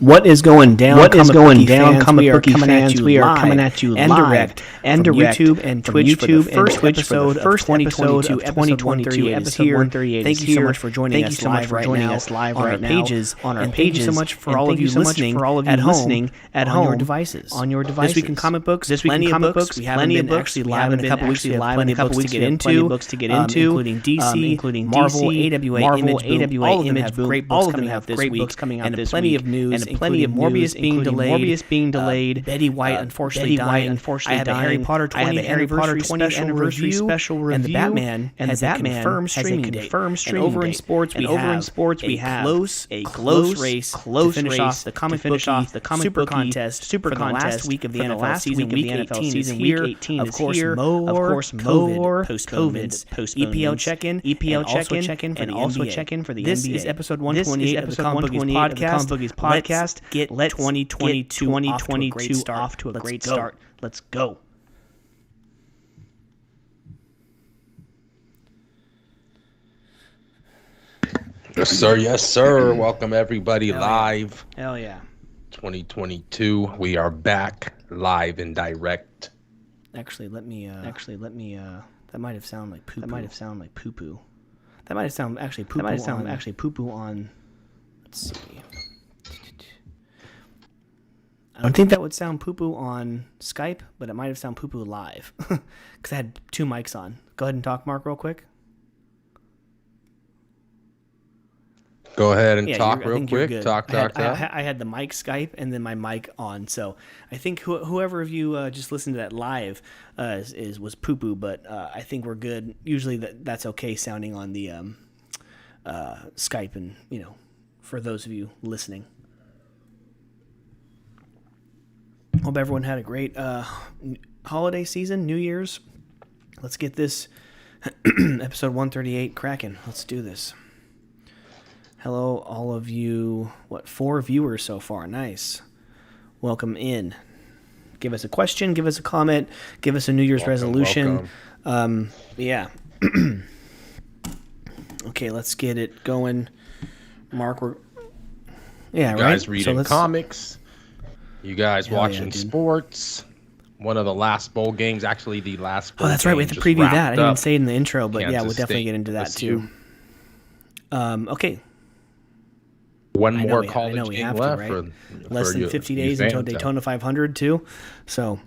What is going down? What is going down, comic bookie fans? fans? We are coming at you and live direct and from direct YouTube and from Twitch YouTube for the and first Twitch episode for the first of 2022. episode of 2022. Episode 138 Thank is you so here. much for joining Thank us you so much live for right joining now us live on right our now pages, and thank you so much for all of you listening at home at on home your devices. on your devices. This week in comic books. This week in comic books. We haven't been actually live in a couple weeks. We have plenty of books to get into, including DC, including Marvel, DC, AWA, Marvel, Image Boom. AWA, All of them Image have Boom. great All books of them coming have out this great week, books coming out and this plenty week, of news, and plenty of Morbius being delayed. Morbius being delayed. Betty White unfortunately dying. I have a Harry Potter 20th anniversary special review, and the Batman has a confirmed streaming date. And over in sports, we have a close race to finish off the comic super contest for the last week of the NFL season. Week 18 is here. Of course, more COVID postponements. EPL check-in, and also check-in for the NBA. This is episode 128 of the Comic Bookies podcast. Let's get 2022 off to a great start. Let's go. Yes, sir. Yes, sir. Welcome everybody live. Hell yeah. 2022. We are back live and direct. Actually, let me. That might have sounded like poo. That might have sounded like poo poo. That might have sounded actually poo. That might have sounded actually poo poo on. Let's see. I don't think that would sound poo poo on Skype, but it might have sounded poo poo live because I had two mics on. Go ahead and talk, Mark, real quick. Go ahead and talk real quick. Talk. I had the mic Skype and then my mic on, so I think whoever of you just listened to that live was poo poo, but I think we're good. Usually that's okay sounding on the Skype, and for those of you listening. Hope everyone had a great holiday season, New Year's. Let's get this episode 138 cracking. Let's do this. Hello, all of you. 4 viewers so far. Nice. Welcome in. Give us a question. Give us a comment. Give us a New Year's resolution. Yeah. Okay, let's get it going. Mark, you guys reading comics. You guys watching sports. One of the last bowl games, actually the last bowl game. Oh, that's right. We have to preview that. I didn't even say it in the intro, but Kansas yeah, we'll definitely get into that too. Okay. One more college game left. Right? Less than 50 days until Daytona 500 too. So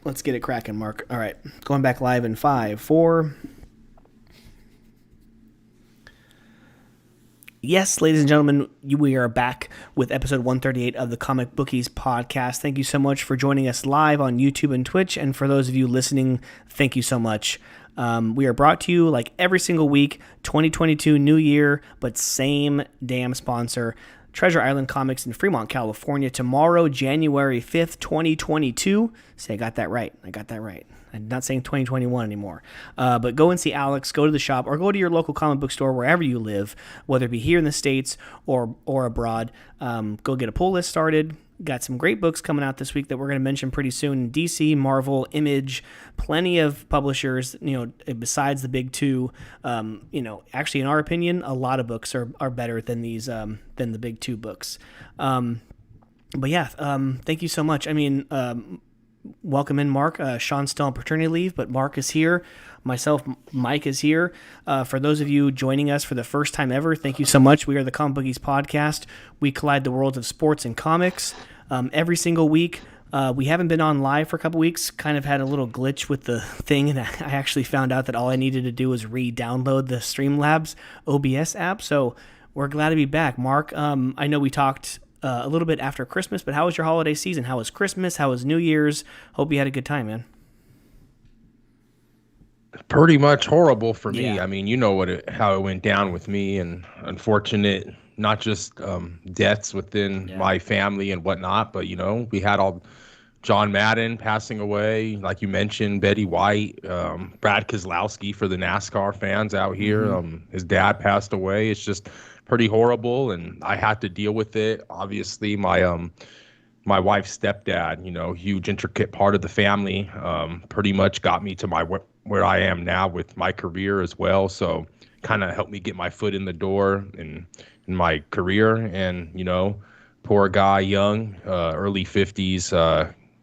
let's get it cracking, Mark. All right. Going back live in 5, 4. Yes, ladies and gentlemen, we are back with episode 138 of the Comic Bookies podcast. Thank you so much for joining us live on YouTube and Twitch. And for those of you listening, thank you so much. We are brought to you like every single week, 2022 new year, but same damn sponsor, Treasure Island Comics in Fremont, California. Tomorrow, January 5th, 2022. See, I got that right. I'm not saying 2021 anymore. But go and see Alex, go to the shop, or go to your local comic book store wherever you live, whether it be here in the States or abroad. Go get a pull list started. Got some great books coming out this week that we're going to mention pretty soon. DC, Marvel, Image, plenty of publishers, besides the big two. Actually, in our opinion, a lot of books are better than these, than the big two books. But yeah, thank you so much. I mean, welcome in, Mark. Sean's still on paternity leave, but Mark is here. Myself, Mike is here. For those of you joining us for the first time ever, thank you so much. We are the Comic Bookies podcast. We collide the worlds of sports and comics every single week. We haven't been on live for a couple weeks. Kind of had a little glitch with the thing, and I actually found out that all I needed to do was re-download the Streamlabs OBS app. So we're glad to be back. Mark, I know we talked a little bit after Christmas, but how was your holiday season? How was Christmas? How was New Year's? Hope you had a good time, man. Pretty much horrible for me. Yeah. I mean, how it went down with me, and unfortunate, not just deaths within my family and whatnot, but we had all John Madden passing away, like you mentioned, Betty White, Brad Keselowski for the NASCAR fans out here. Mm-hmm. His dad passed away. It's just pretty horrible, and I had to deal with it. Obviously, my wife's stepdad, huge intricate part of the family, pretty much got me to where I am now with my career as well. So kind of helped me get my foot in the door in my career. And, poor guy, young, early 50s,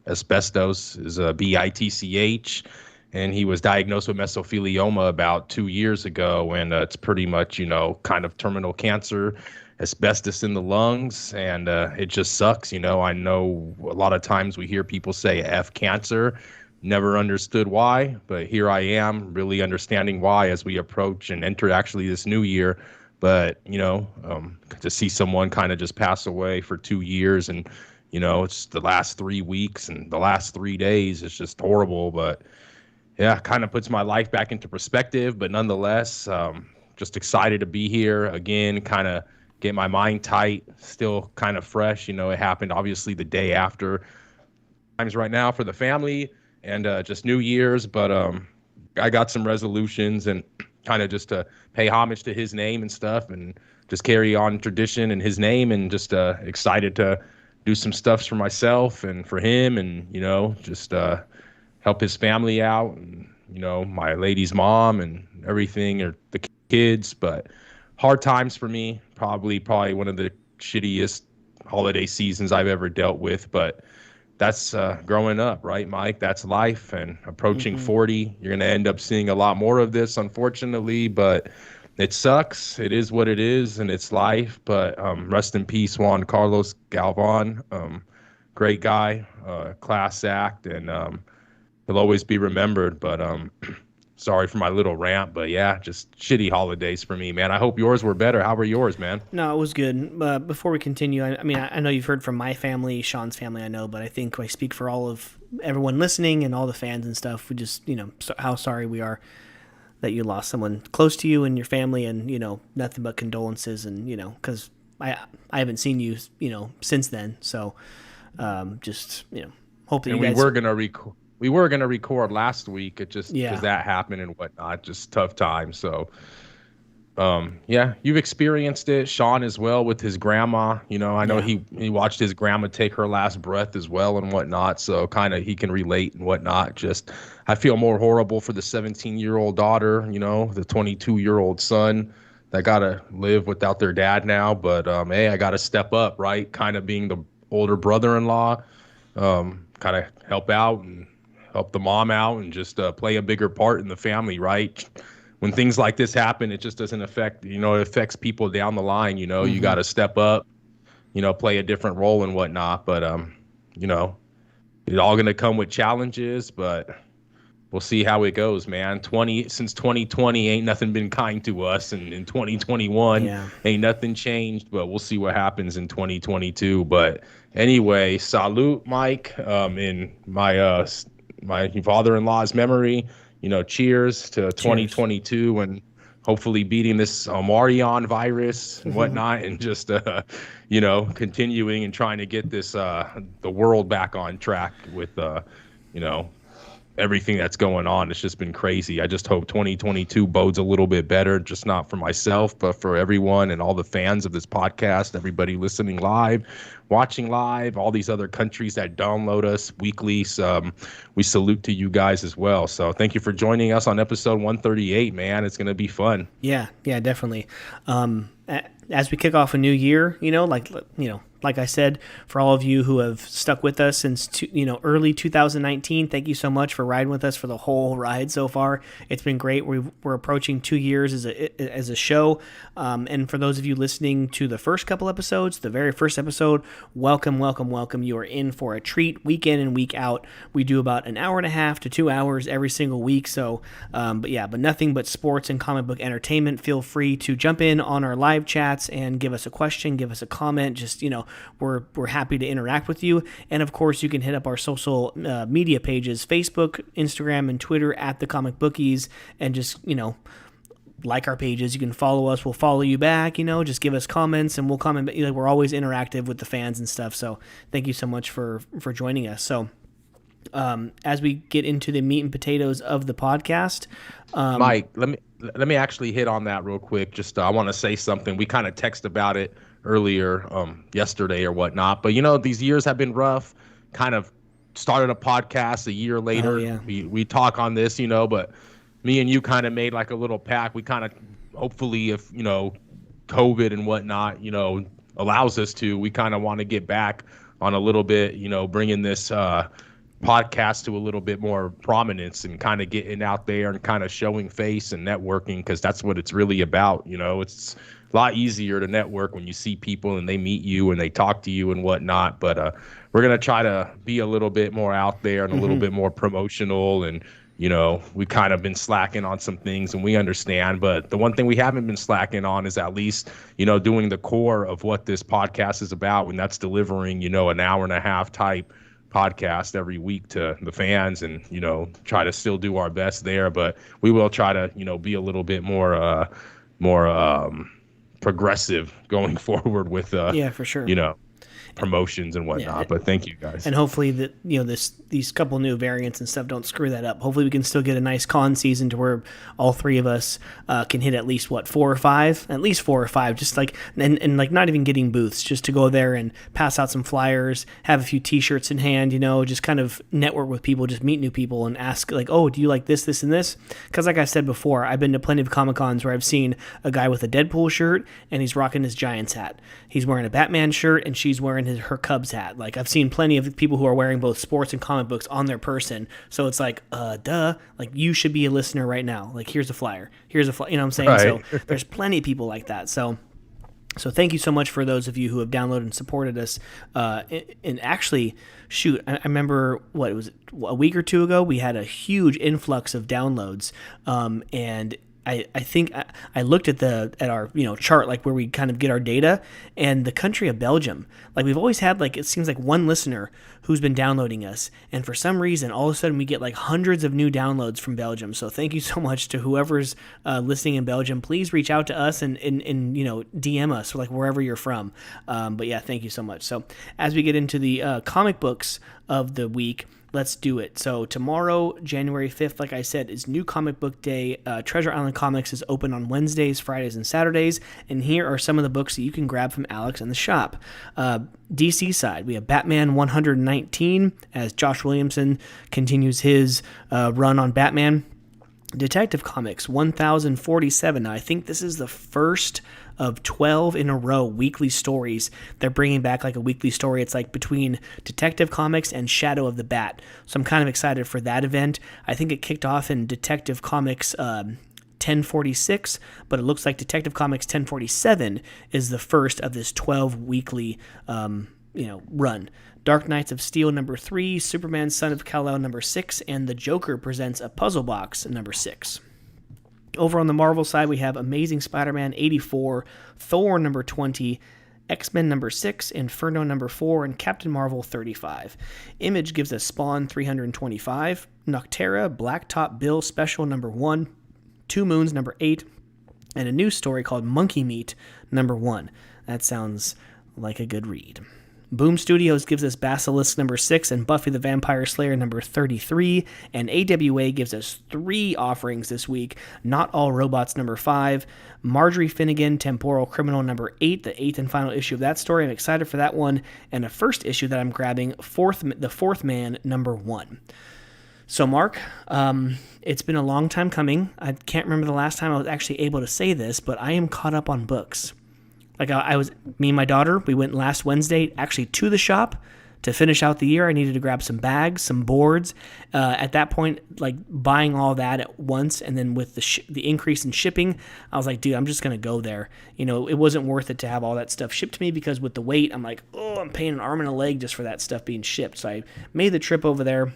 asbestos is a BITCH. And he was diagnosed with mesothelioma about 2 years ago. And it's pretty much, kind of terminal cancer, asbestos in the lungs. And it just sucks. I know a lot of times we hear people say F cancer. Never understood why, but here I am really understanding why as we approach and enter actually this new year. But, to see someone kind of just pass away for 2 years and, it's the last 3 weeks and the last 3 days, it's just horrible. But yeah, kind of puts my life back into perspective. But nonetheless, just excited to be here again, kind of get my mind tight, still kind of fresh. It happened obviously the day after times right now for the family and just New Year's. But I got some resolutions and kind of just to pay homage to his name and stuff and just carry on tradition in his name, and just excited to do some stuff for myself and for him, and, just help his family out, and, my lady's mom and everything, or the kids. But hard times for me, probably one of the shittiest holiday seasons I've ever dealt with. But that's growing up, right, Mike? That's life. And approaching 40, you're going to end up seeing a lot more of this, unfortunately. But it sucks. It is what it is, and it's life. But rest in peace, Juan Carlos Galvan. Great guy, class act, and he'll always be remembered. But sorry for my little rant, but yeah, just shitty holidays for me, man. I hope yours were better. How were yours, man? No, it was good. Before we continue, I mean, I know you've heard from my family, Sean's family, I know, but I think I speak for all of everyone listening and all the fans and stuff. We just, how sorry we are that you lost someone close to you and your family, and, nothing but condolences. And, because I haven't seen you, since then. So just, hope that and you guys... We were gonna record last week. It just because that happened and whatnot, just tough time. So, you've experienced it, Sean, as well with his grandma. I know he watched his grandma take her last breath as well and whatnot. So kind of he can relate and whatnot. Just I feel more horrible for the 17-year-old daughter, the 22-year-old son that gotta live without their dad now. But hey, I gotta step up, right? Kind of being the older brother-in-law, kind of help out and help the mom out, and just play a bigger part in the family, right? When things like this happen, it just doesn't affect, it affects people down the line, you got to step up, play a different role and whatnot. But, it's all going to come with challenges, but we'll see how it goes, man. Since 2020, ain't nothing been kind to us. And in 2021, ain't nothing changed, but we'll see what happens in 2022. But anyway, salute, Mike, in my father-in-law's memory, cheers to 2022 and hopefully beating this Marion virus and whatnot, and just, continuing and trying to get this, the world back on track with, everything that's going on. It's just been crazy. I just hope 2022 bodes a little bit better, just not for myself, but for everyone and all the fans of this podcast, everybody listening live, watching live, all these other countries that download us weekly. So we salute to you guys as well. So thank you for joining us on episode 138, man. It's going to be fun. Yeah, definitely. As we kick off a new year, like I said, for all of you who have stuck with us since early 2019, thank you so much for riding with us for the whole ride so far. It's been great. We're approaching 2 years as a show, and for those of you listening to the first couple episodes, the very first episode, welcome. You are in for a treat, week in and week out. We do about an hour and a half to 2 hours every single week. So, but nothing but sports and comic book entertainment. Feel free to jump in on our live chats and give us a question, give us a comment. Just we're happy to interact with you. And of course, you can hit up our social media pages, Facebook, Instagram, and Twitter at The Comic Bookies, and just, like our pages. You can follow us. We'll follow you back, just give us comments and we'll comment. We're always interactive with the fans and stuff. So thank you so much for joining us. So as we get into the meat and potatoes of the podcast, Mike, let me actually hit on that real quick. Just I want to say something. We kind of texted about it earlier yesterday or whatnot, but these years have been rough. Kind of started a podcast a year later. We talk on this, but me and you kind of made like a little pact. We kind of hopefully if, COVID and whatnot, allows us to, we kind of want to get back on a little bit, bringing this podcast to a little bit more prominence and kind of getting out there and kind of showing face and networking, because that's what it's really about. It's a lot easier to network when you see people and they meet you and they talk to you and whatnot. But we're going to try to be a little bit more out there and a little bit more promotional. And, we kind of been slacking on some things, and we understand. But the one thing we haven't been slacking on is at least, doing the core of what this podcast is about. And that's delivering, an hour and a half type podcast every week to the fans, and try to still do our best there. But we will try to be a little bit more progressive going forward with for sure, promotions and whatnot. Yeah. But thank you guys. And hopefully that these couple new variants and stuff don't screw that up. Hopefully we can still get a nice con season to where all three of us can hit at least 4 or 5, just like and like not even getting booths, just to go there and pass out some flyers, have a few t-shirts in hand, just kind of network with people, just meet new people and ask like, oh, do you like this and this? Because like I said before, I've been to plenty of Comic-Cons where I've seen a guy with a Deadpool shirt and he's rocking his Giants hat. He's wearing a Batman shirt and she's wearing her Cubs hat. Like, I've seen plenty of people who are wearing both sports and comic books on their person. So it's like, duh. Like, you should be a listener right now. Like, here's a flyer. You know what I'm saying? Right. So there's plenty of people like that. So thank you so much for those of you who have downloaded and supported us. And actually, shoot, I remember, it was a week or two ago, we had a huge influx of downloads. And I think I looked at our chart, like where we kind of get our data, and the country of Belgium, like we've always had, like, it seems like one listener who's been downloading us, and for some reason all of a sudden we get like hundreds of new downloads from Belgium. So thank you so much to whoever's listening in Belgium. Please reach out to us and DM us, like wherever you're from. But yeah, thank you so much. So as we get into the comic books of the week, let's do it. So tomorrow, January 5th, like I said, is New Comic Book Day. Treasure Island Comics is open on Wednesdays, Fridays, and Saturdays. And here are some of the books that you can grab from Alex in the shop. DC side, we have Batman 119, as Josh Williamson continues his run on Batman. Detective Comics 1047. Now, I think this is the first of 12 in a row weekly stories. They're bringing back like a weekly story. It's like between Detective Comics and Shadow of the Bat. So I'm kind of excited for that event. I think it kicked off in Detective Comics 1046, but it looks like Detective Comics 1047 is the first of this 12 weekly run. Dark Knights of Steel number 3, Superman Son of Kal-El number 6, and The Joker Presents a Puzzle Box number 6. Over on the Marvel side, we have Amazing Spider-Man 84, Thor number 20, X-Men number 6, Inferno number 4, and Captain Marvel 35. Image gives us Spawn 325, Noctera, Blacktop Bill Special number 1, Two Moons number 8, and a new story called Monkey Meat number 1. That sounds like a good read. Boom Studios gives us Basilisk number 6 and Buffy the Vampire Slayer number 33, and AWA gives us 3 offerings this week. Not All Robots number 5, Marjorie Finnegan Temporal Criminal number 8, the 8th and final issue of that story. I'm excited for that one, and a first issue that I'm grabbing, The Fourth Man number 1. So Mark, it's been a long time coming. I can't remember the last time I was actually able to say this, but I am caught up on books. Like me and my daughter, we went last Wednesday actually to the shop to finish out the year. I needed to grab some bags, some boards. At that point, like buying all that at once, and then with the increase in shipping, I was like, dude, I'm just gonna go there. It wasn't worth it to have all that stuff shipped to me, because with the weight, I'm like, oh, I'm paying an arm and a leg just for that stuff being shipped. So I made the trip over there.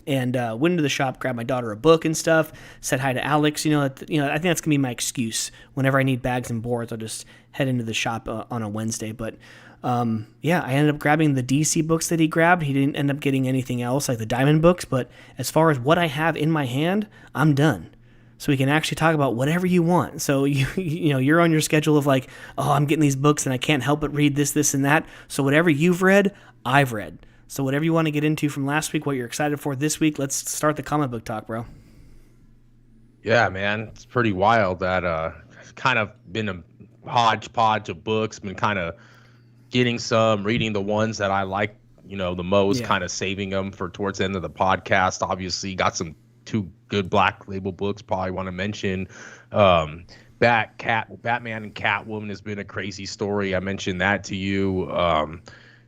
And went into the shop, grabbed my daughter a book and stuff, said hi to Alex. I think that's going to be my excuse. Whenever I need bags and boards, I'll just head into the shop on a Wednesday. But, I ended up grabbing the DC books that he grabbed. He didn't end up getting anything else, like the Diamond books. But as far as what I have in my hand, I'm done. So we can actually talk about whatever you want. So, you're on your schedule of like, oh, I'm getting these books and I can't help but read this, and that. So whatever you've read, I've read. So whatever you want to get into from last week, what you're excited for this week, let's start the comic book talk, bro. Yeah, man, it's pretty wild that kind of been a hodgepodge of books, been kind of getting some, reading the ones that I like, the most, kind of saving them for towards the end of the podcast. Obviously, got some 2 good Black Label books probably want to mention. Batman and Catwoman has been a crazy story. I mentioned that to you.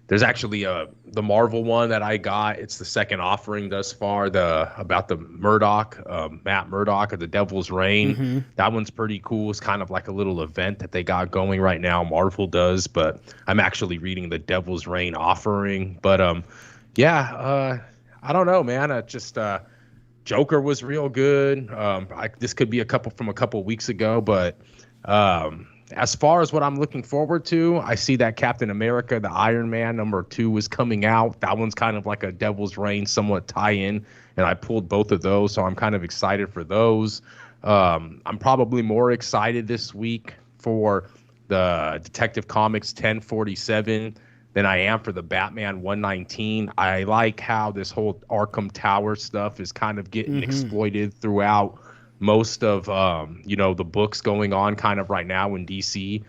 There's actually the Marvel one that I got. It's the second offering thus far. About the Murdoch, Matt Murdock of the Devil's Reign. Mm-hmm. That one's pretty cool. It's kind of like a little event that they got going right now. Marvel does, but I'm actually reading the Devil's Reign offering. But I don't know, man. Joker was real good. This could be a couple weeks ago, but as far as what I'm looking forward to, I see that Captain America, the Iron Man #2 is coming out. That one's kind of like a Devil's Reign somewhat tie-in, and I pulled both of those, so I'm kind of excited for those. I'm probably more excited this week for the Detective Comics 1047 than I am for the Batman 119. I like how this whole Arkham Tower stuff is kind of getting exploited throughout most of the books going on kind of right now in DC.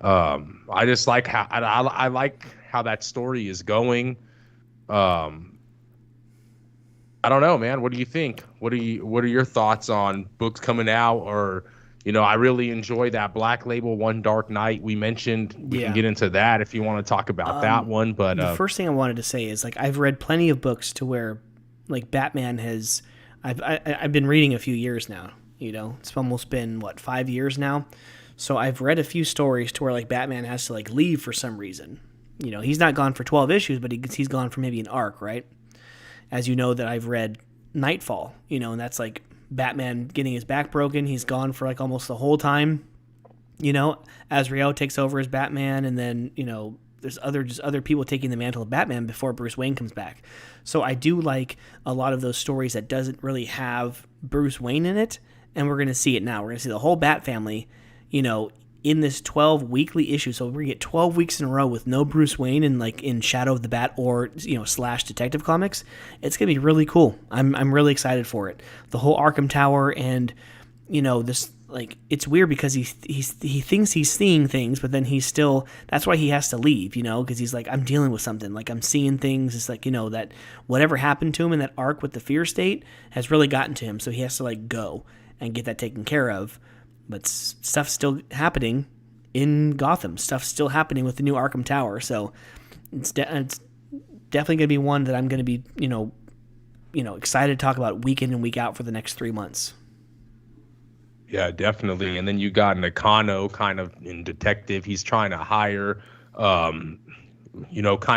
I just like how I like how that story is going. I don't know, man. What do you think? What are your thoughts on books coming out? Or I really enjoy that Black Label One Dark Knight we mentioned. We can get into that if you want to talk about that one. But the first thing I wanted to say is, like, I've read plenty of books to where, like, Batman has. I've been reading a few years now. It's almost been 5 years now. So I've read a few stories to where, like, Batman has to, like, leave for some reason. He's not gone for 12 issues, but he's gone for maybe an arc, right? As you know, that I've read Nightfall. And that's like Batman getting his back broken. He's gone for like almost the whole time. Azrael takes over as Batman, and then there's other people taking the mantle of Batman before Bruce Wayne comes back. So I do like a lot of those stories that doesn't really have Bruce Wayne in it, and we're going to see it now. We're going to see the whole Bat family, in this 12 weekly issue. So we're going to get 12 weeks in a row with no Bruce Wayne in Shadow of the Bat or / Detective Comics. It's going to be really cool. I'm really excited for it. The whole Arkham Tower, and this, like, it's weird because he thinks he's seeing things, but then he's still, that's why he has to leave, because he's like, I'm dealing with something, like, I'm seeing things. It's like, that whatever happened to him in that arc with the Fear State has really gotten to him, so he has to, like, go and get that taken care of. But stuff's still happening in Gotham. Stuff's still happening with the new Arkham Tower. So it's definitely going to be one that I'm going to be, excited to talk about week in and week out for the next 3 months. Yeah, definitely. And then you got Nakano kind of in Detective. He's trying to hire, kind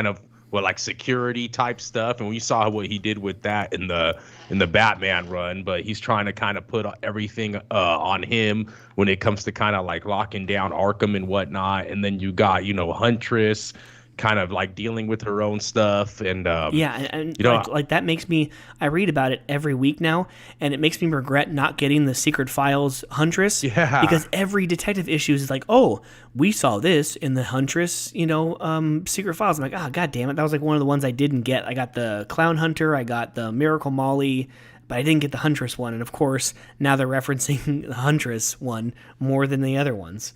of like security type stuff. And we saw what he did with that in the Batman run, but he's trying to kind of put everything on him when it comes to kind of like locking down Arkham and whatnot. And then you got, Huntress kind of like dealing with her own stuff. And and like that makes me, I read about it every week now, and it makes me regret not getting the Secret Files Huntress. Yeah. Because every detective issue is like, oh, we saw this in the Huntress, Secret Files. I'm like, God damn it. That was like one of the ones I didn't get. I got the Clown Hunter, I got the Miracle Molly, but I didn't get the Huntress one. And of course, now they're referencing the Huntress one more than the other ones.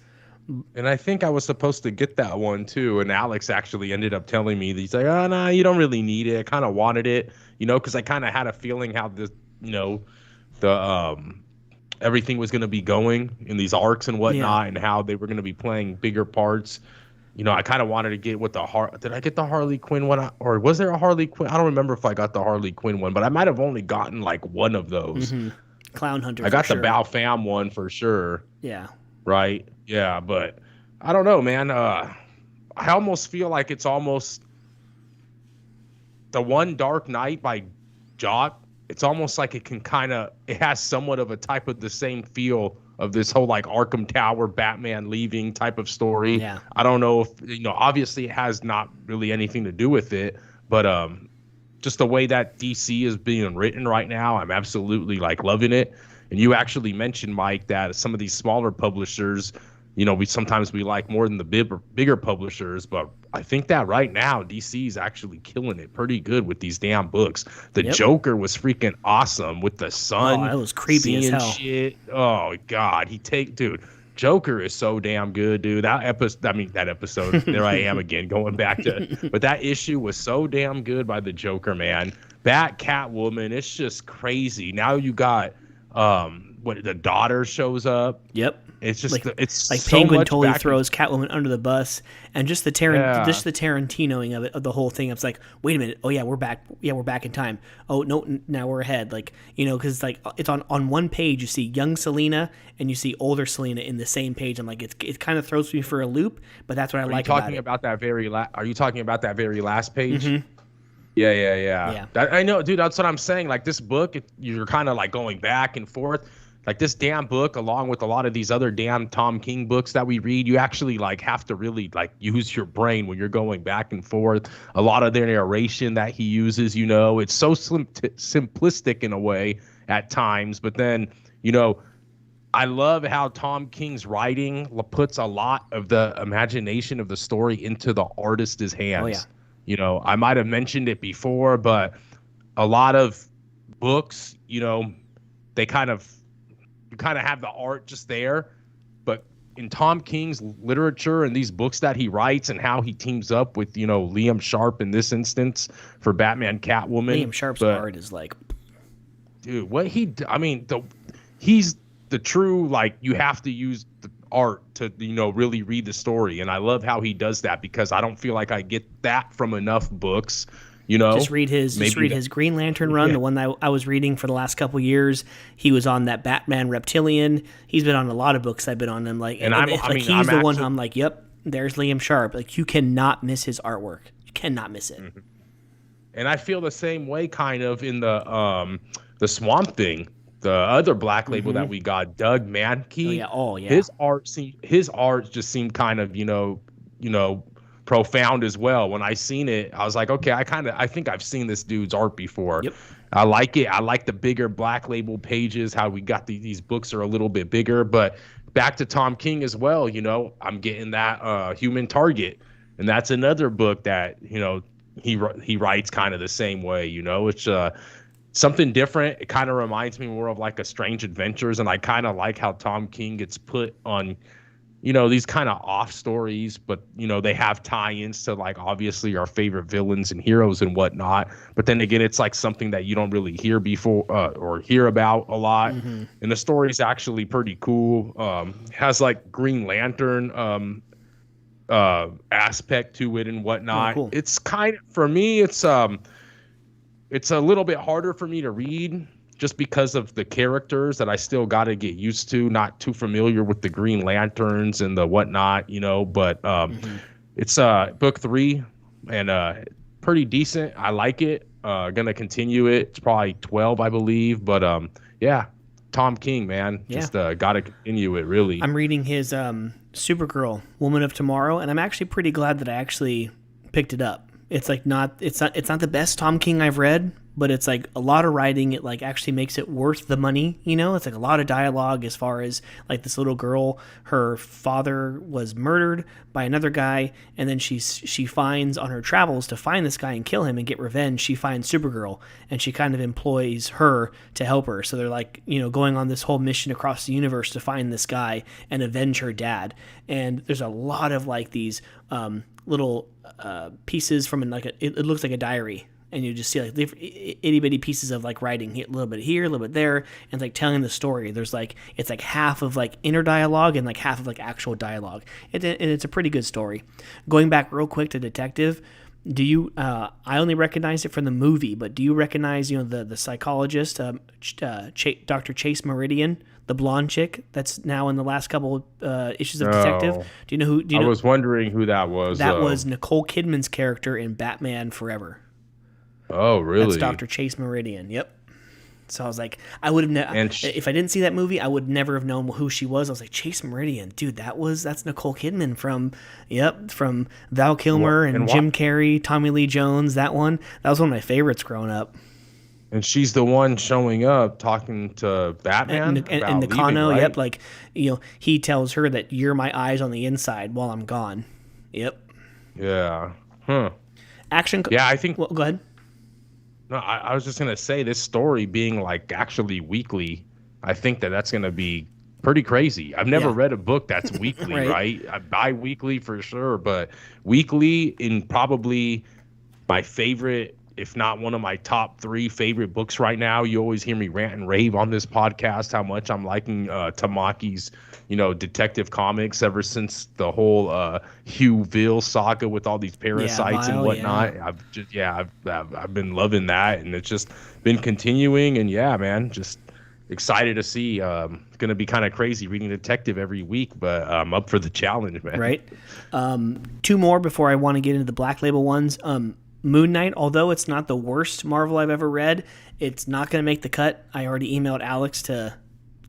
And I think I was supposed to get that one too, and Alex actually ended up telling me, he's like, "Oh no, you don't really need it. I kind of wanted it, because I kind of had a feeling how this, the everything was going to be going in these arcs and whatnot, and how they were going to be playing bigger parts. I kind of wanted to get what did I get the Harley Quinn one, or was there a Harley Quinn? I don't remember if I got the Harley Quinn one, but I might have only gotten like one of those. Mm-hmm. Clown Hunter. I got the Bao Fam one for sure. Yeah. Right. Yeah, but I don't know, man. I almost feel like it's almost the one Dark Knight by Jot. It's almost like it has somewhat of a type of the same feel of this whole like Arkham Tower, Batman leaving type of story. Yeah. I don't know if, obviously it has not really anything to do with it, but just the way that DC is being written right now, I'm absolutely like loving it. And you actually mentioned, Mike, that some of these smaller publishers, we sometimes like more than the bigger publishers, but I think that right now DC is actually killing it pretty good with these damn books. The Joker was freaking awesome with the sun. Oh, that was creepy as hell. Shit. Oh God, dude. Joker is so damn good, dude. That episode. There I am again, going back to. But that issue was so damn good by the Joker, man. Catwoman. It's just crazy. Now you got what the daughter shows up. Yep. It's just it's like so Penguin much totally back and- throws Catwoman under the bus, and just the Tarantinoing of it, of the whole thing. It's like, wait a minute, oh yeah, we're back, we're back in time. Oh no, now we're ahead. Like, you know, because like it's on one page you see young Selena and you see older Selena in the same page. I'm like, it kind of throws me for a loop, but that's what I like about it. Are you talking about that very last page? Mm-hmm. Yeah. I know, dude. That's what I'm saying. Like this book, you're kind of like going back and forth. Like this damn book, along with a lot of these other damn Tom King books that we read, you actually like have to really like use your brain when you're going back and forth. A lot of their narration that he uses, you know, it's so simplistic in a way at times. But then, you know, I love how Tom King's writing puts a lot of the imagination of the story into the artist's hands. Oh, yeah. You know, I might have mentioned it before, but a lot of books, you know, you kind of have the art just there. But in Tom King's literature and these books that he writes and how he teams up with, you know, Liam Sharp in this instance for Batman Catwoman. Liam Sharp's art is like, dude, he's the true, like, you have to use the art to, you know, really read the story. And I love how he does that because I don't feel like I get that from enough books. You know, just read his Green Lantern run, the one that I was reading for the last couple of years. He was on that Batman Reptilian. He's been on a lot of books I've been on. I'm like, he's the one. I'm like, yep, there's Liam Sharp. Like, you cannot miss his artwork. You cannot miss it. Mm-hmm. And I feel the same way kind of in the Swamp Thing, the other Black Label that we got, Doug Mankey. Oh yeah. His art just seemed kind of, you know, profound as well. When I seen it, I was like, okay, I think I've seen this dude's art before. Yep. I like it. I like the bigger Black Label pages, how we got these books are a little bit bigger. But back to Tom King as well, you know, I'm getting that Human Target. And that's another book that, you know, he writes kind of the same way, you know. It's something different. It kind of reminds me more of like a Strange Adventures. And I kind of like how Tom King gets put on, you know, these kind of off stories, but, you know, they have tie-ins to, like, obviously our favorite villains and heroes and whatnot. But then again, it's like something that you don't really hear before or hear about a lot. Mm-hmm. And the story is actually pretty cool. Has like Green Lantern aspect to it and whatnot. Oh, cool. It's kind of, for me, it's a little bit harder for me to read, just because of the characters that I still got to get used to, not too familiar with the Green Lanterns and the whatnot, you know, but it's book 3 and pretty decent. I like it. Gonna continue it. It's probably 12, I believe, but yeah, Tom King, man, just got to continue it, really. I'm reading his Supergirl, Woman of Tomorrow, and I'm actually pretty glad that I actually picked it up. It's like it's not the best Tom King I've read, but it's like a lot of writing. It like actually makes it worth the money, you know. It's like a lot of dialogue as far as like this little girl, her father was murdered by another guy, and then she finds on her travels to find this guy and kill him and get revenge, she finds Supergirl, and she kind of employs her to help her. So they're like, you know, going on this whole mission across the universe to find this guy and avenge her dad. And there's a lot of like these little pieces from it looks like a diary, and you just see like itty bitty pieces of like writing, a little bit here, a little bit there, and it's like telling the story. There's like, it's like half of like inner dialogue and like half of like actual dialogue. And it's a pretty good story. Going back real quick to Detective, do you I only recognize it from the movie, but do you recognize, you know, the psychologist, Dr. Chase Meridian, the blonde chick that's now in the last couple issues of Detective? Do you know who? I was wondering who that was. That was Nicole Kidman's character in Batman Forever. Oh, really? That's Dr. Chase Meridian. Yep. So I was like, I would have if I didn't see that movie, I would never have known who she was. I was like, Chase Meridian, dude, that's Nicole Kidman from Val Kilmer and Jim Carrey, Tommy Lee Jones. That was one of my favorites growing up. And she's the one showing up talking to Batman and Nakano. Right? Yep, like, you know, he tells her that you're my eyes on the inside while I'm gone. Yep. Yeah. Huh. Action. Yeah, I think. Well, go ahead. No, I was just gonna say, this story being like actually weekly, I think that's gonna be pretty crazy. I've never read a book that's weekly, right? Bi-weekly for sure, but weekly in probably my favorite if not one of my top 3 favorite books right now. You always hear me rant and rave on this podcast how much I'm liking Tamaki's, Detective Comics ever since the whole Hugh Ville saga with all these parasites and whatnot. Yeah. I've been loving that, and it's just been continuing. And yeah, man, just excited to see. Going to be kind of crazy reading Detective every week, but I'm up for the challenge, man. Right. 2 more before I want to get into the Black Label ones. Moon Knight, although it's not the worst Marvel I've ever read, it's not going to make the cut. I already emailed Alex to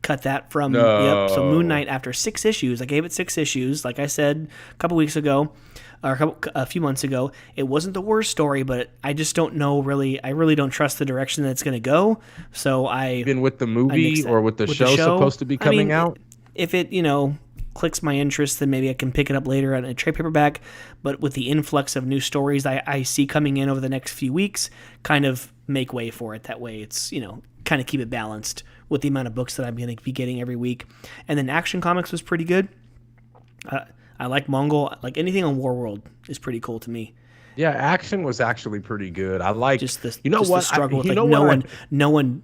cut that from. No. Yep. So Moon Knight, after 6 issues, I gave it 6 issues. Like I said a couple weeks ago, or a few months ago, it wasn't the worst story, but I just don't know really. I really don't trust the direction that it's going to go. So even with the movie or with the show supposed to be coming out, if it clicks my interest, then maybe I can pick it up later on a trade paperback. But with the influx of new stories I see coming in over the next few weeks, kind of make way for it. That way it's, kind of keep it balanced with the amount of books that I'm going to be getting every week. And then Action Comics was pretty good. I like Mongol. Like anything on Warworld is pretty cool to me. Yeah, Action was actually pretty good. I like just the I, struggle with no one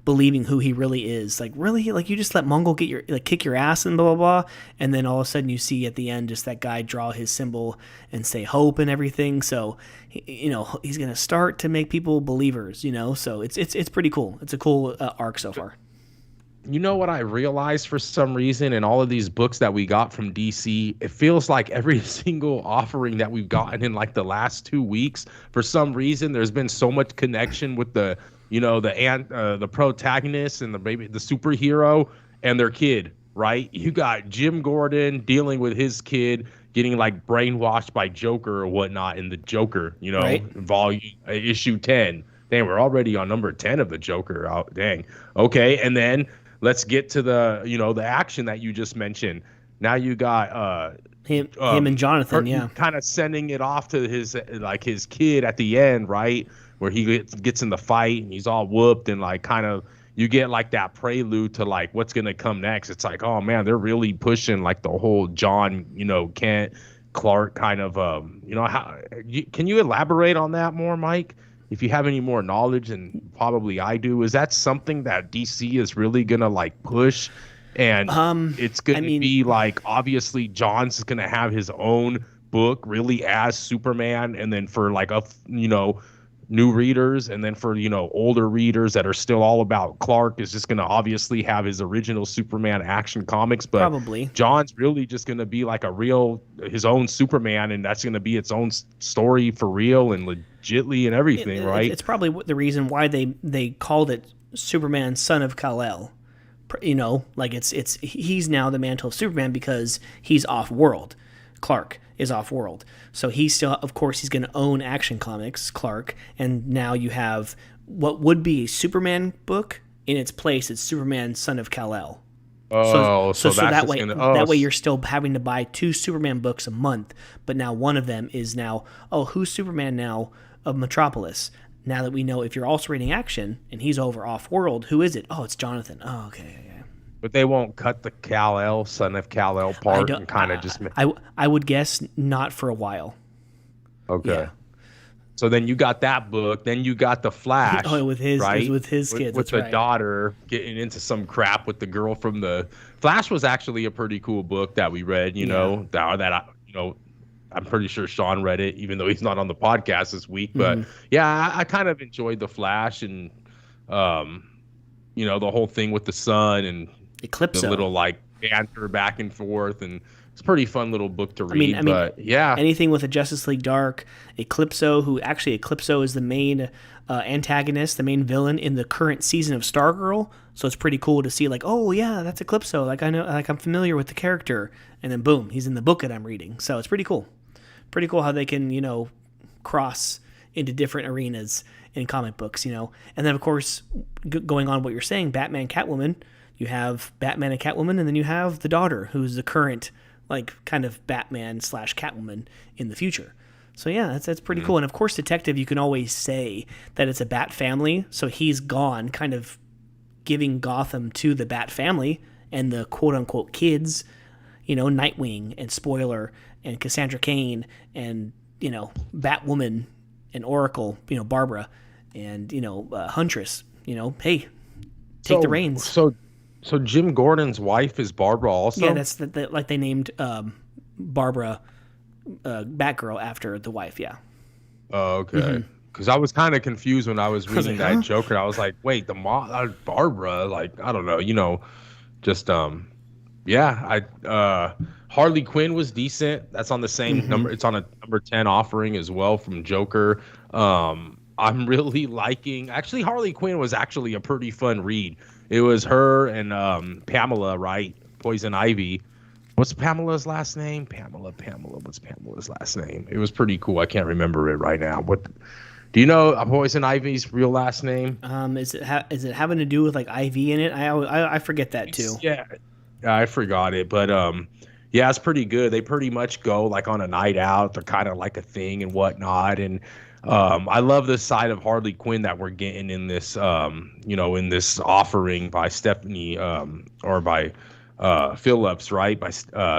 believing who he really is. Like really, like you just let Mongol kick your ass and blah blah blah, and then all of a sudden you see at the end just that guy draw his symbol and say hope and everything. So he's gonna start to make people believers. So it's pretty cool. It's a cool arc so far. You know what I realized for some reason in all of these books that we got from DC, it feels like every single offering that we've gotten in like the last 2 weeks, for some reason, there's been so much connection with the protagonist and the superhero and their kid, right? You got Jim Gordon dealing with his kid getting like brainwashed by Joker or whatnot in the Joker, right. Volume issue 10. Dang, we're already on number 10 of the Joker. Oh, dang. Okay, and then let's get to the the action that you just mentioned. Now you got him and Jonathan, kind of sending it off to his kid at the end, right? Where he gets in the fight and he's all whooped and like kind of you get like that prelude to like what's gonna come next. It's like, oh man, they're really pushing like the whole John, Kent, Clark kind of can you elaborate on that more, Mike? If you have any more knowledge, and probably I do, is that something that DC is really gonna like push? And it's gonna be like, obviously John's gonna have his own book really as Superman, and then for like new readers, and then for older readers that are still all about Clark, is just gonna obviously have his original Superman Action Comics, but probably John's really just gonna be like his own Superman, and that's gonna be its own story for real and legitly and everything, right? It's probably the reason why they called it Superman Son of Kal-El. Like he's now the mantle of Superman because he's off-world. Clark is off-world. So he's still, of course, he's going to own Action Comics, Clark, and now you have what would be a Superman book. In its place, it's Superman Son of Kal-El. Oh, so that way you're still having to buy 2 Superman books a month, but now one of them is now, who's Superman now of Metropolis? Now that we know, if you're also reading Action and he's over off-world, who is it? Oh, it's Jonathan. Oh, okay. But they won't cut the Kal-El, Son of Kal-El part and kind of just... I would guess not for a while. Okay. Yeah. So then you got that book. Then you got the Flash. With his right? with his kids. With the daughter getting into some crap with the girl from the... Flash was actually a pretty cool book that we read, that I'm pretty sure Sean read it, even though he's not on the podcast this week. But yeah, I kind of enjoyed the Flash and, the whole thing with the sun and Eclipso. The little like banter back and forth, and it's a pretty fun little book to read. But yeah, anything with a Justice League Dark, Eclipso is the main antagonist, the main villain in the current season of Stargirl. So it's pretty cool to see like, oh yeah, that's Eclipso. Like I know, like I'm familiar with the character, and then boom, he's in the book that I'm reading. So it's pretty cool. Pretty cool how they can cross into different arenas in comic books, And then of course, going on what you're saying, Batman, Catwoman. You have Batman and Catwoman, and then you have the daughter, who's the current, like, kind of Batman / Catwoman in the future. So yeah, that's pretty cool. And of course, Detective, you can always say that it's a Bat family, so he's gone, kind of giving Gotham to the Bat family and the quote-unquote kids, Nightwing and Spoiler and Cassandra Cain and, Batwoman and Oracle, Barbara, and Huntress. Hey, take the reins. So Jim Gordon's wife is Barbara also? Yeah, that's like they named Barbara Batgirl after the wife. Yeah. Oh, okay. Because I was kind of confused when I was reading that Joker. I was like, wait, the mom, Barbara, like, I don't know, just yeah. Harley Quinn was decent. That's on the same number. It's on a number 10 offering as well from Joker. I'm really liking. Actually, Harley Quinn was actually a pretty fun read. It was her and Pamela, right? Poison Ivy. What's Pamela's last name? Pamela. What's Pamela's last name? It was pretty cool. I can't remember it right now. What do you know? Poison Ivy's real last name? Is it having to do with like Ivy in it? I forget that too. Yeah, I forgot it, but yeah, it's pretty good. They pretty much go like on a night out. They're kind of like a thing and whatnot, and I love this side of Harley Quinn that we're getting in this, in this offering by Stephanie, or by Phillips, right? By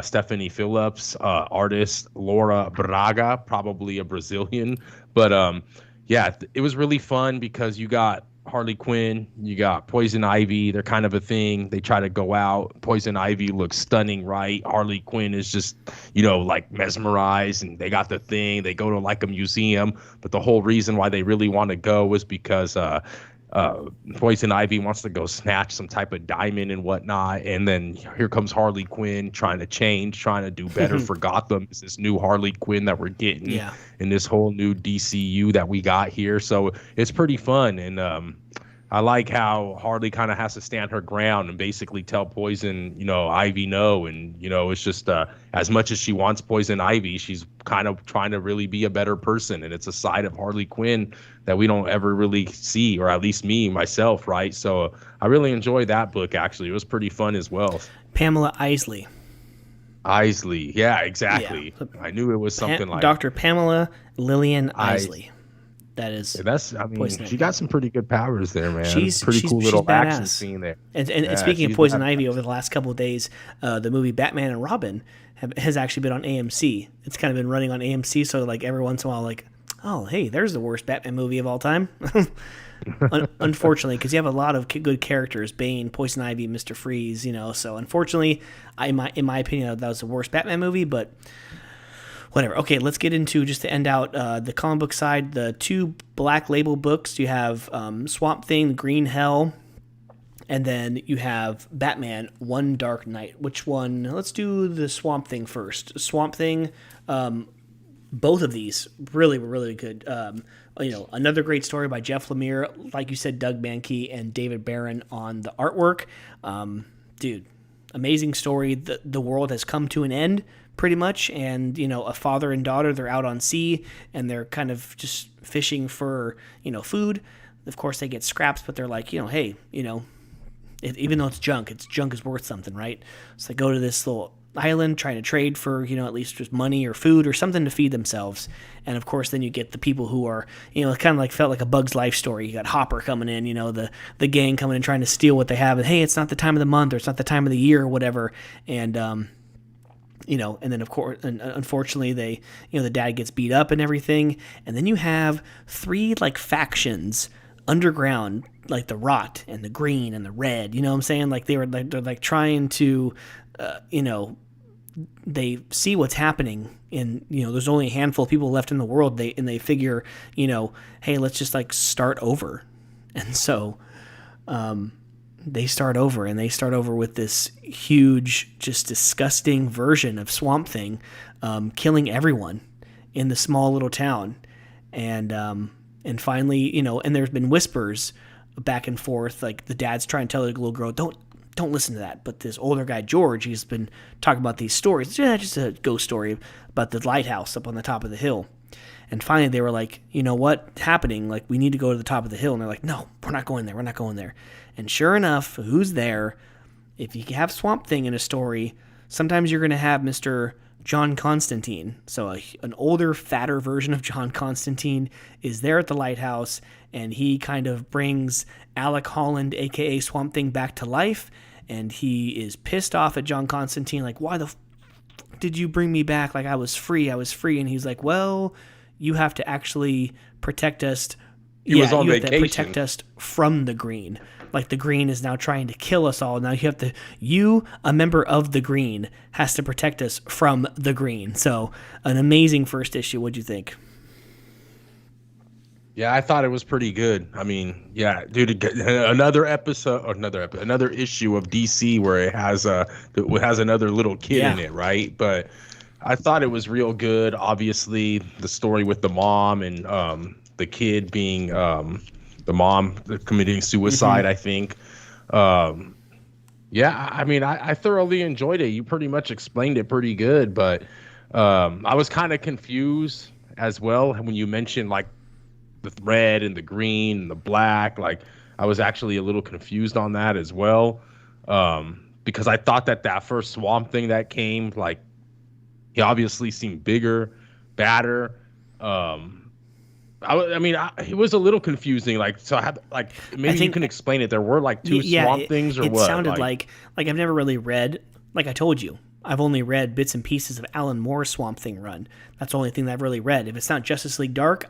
Stephanie Phillips, artist Laura Braga, probably a Brazilian. But yeah, it was really fun because you got Harley Quinn, you got Poison Ivy. They're kind of a thing. They try to go out. Poison Ivy looks stunning, right? Harley Quinn is just, like mesmerized, and they got the thing. They go to like a museum, but the whole reason why they really want to go is because Poison Ivy wants to go snatch some type of diamond and whatnot, and then here comes Harley Quinn trying to do better for Gotham. It's this new Harley Quinn that we're getting in this whole new DCU that we got here, so it's pretty fun. And I like how Harley kind of has to stand her ground and basically tell Poison, Ivy no, and it's just as much as she wants Poison Ivy, she's kind of trying to really be a better person, and it's a side of Harley Quinn that we don't ever really see, or at least myself, right? So I really enjoyed that book. Actually, it was pretty fun as well. Pamela Isley, yeah, exactly. Yeah. I knew it was something like Dr. Pamela Lillian Isley. That is. She got some pretty good powers there, man. She's cool little action scene there. And speaking of Poison Ivy, over the last couple of days, the movie Batman and Robin has actually been on AMC. It's kind of been running on AMC, so like every once in a while, like, oh, hey, there's the worst Batman movie of all time. Unfortunately, because you have a lot of good characters: Bane, Poison Ivy, Mr. Freeze. So unfortunately, in my opinion, that was the worst Batman movie, but. Whatever. Okay, let's get into, just to end out the comic book side, the two Black Label books. You have Swamp Thing, Green Hell, and then you have Batman, One Dark Knight. Which one? Let's do the Swamp Thing first. Swamp Thing, both of these really, really good. Another great story by Jeff Lemire. Like you said, Doug Mankey and David Barron on the artwork. Dude, amazing story. The world has come to an end, pretty much, and a father and daughter, they're out on sea and they're kind of just fishing for food. Of course they get scraps, but they're like, hey, even though it's junk is worth something, right? So they go to this little island trying to trade for at least just money or food or something to feed themselves. And of course then you get the people who are it kind of like felt like a Bug's Life story. You got Hopper coming in, the gang coming in trying to steal what they have, and hey, it's not the time of the month or it's not the time of the year or whatever. And and then of course, and unfortunately, they, the dad gets beat up and everything, and then you have three like factions underground, like the Rot and the Green and the Red. You know what I'm saying? Like they're like trying to, they see what's happening, and there's only a handful of people left in the world. They figure, hey, let's just like start over, and so, they start over with this huge, just disgusting version of Swamp Thing, killing everyone in the small little town. And finally, and there's been whispers back and forth, like the dad's trying to tell the little girl, don't listen to that. But this older guy, George, he's been talking about these stories. Yeah, just a ghost story about the lighthouse up on the top of the hill. And finally they were like, what's happening? Like, we need to go to the top of the hill. And they're like, no, we're not going there. And sure enough, who's there? If you have Swamp Thing in a story, sometimes you're going to have Mr. John Constantine. So an older, fatter version of John Constantine is there at the lighthouse, and he kind of brings Alec Holland, a.k.a. Swamp Thing, back to life. And he is pissed off at John Constantine, like, why the did you bring me back? Like, I was free. And he's like, well, you have to actually protect us. He was on you have to vacation. protect us from the Green. Like the Green is now trying to kill us all. Now a member of the Green, has to protect us from the Green. So an amazing first issue. What'd you think? Yeah, I thought it was pretty good. I mean, yeah, dude, another issue of DC where it has another little kid in it, right? But I thought it was real good. Obviously, the story with the mom and the kid being the mom committing suicide, I think. Yeah, I mean, I thoroughly enjoyed it. You pretty much explained it pretty good, but I was kind of confused as well when you mentioned like the red and the green and the black. Like I was actually a little confused on that as well, because I thought that first Swamp Thing that came, like he obviously seemed bigger, badder. It was a little confusing. Like, so I had like maybe you can explain it. There were like two Swamp Things, or what? It sounded like I've never really read. Like I told you, I've only read bits and pieces of Alan Moore's Swamp Thing run. That's the only thing that I've really read. If it's not Justice League Dark,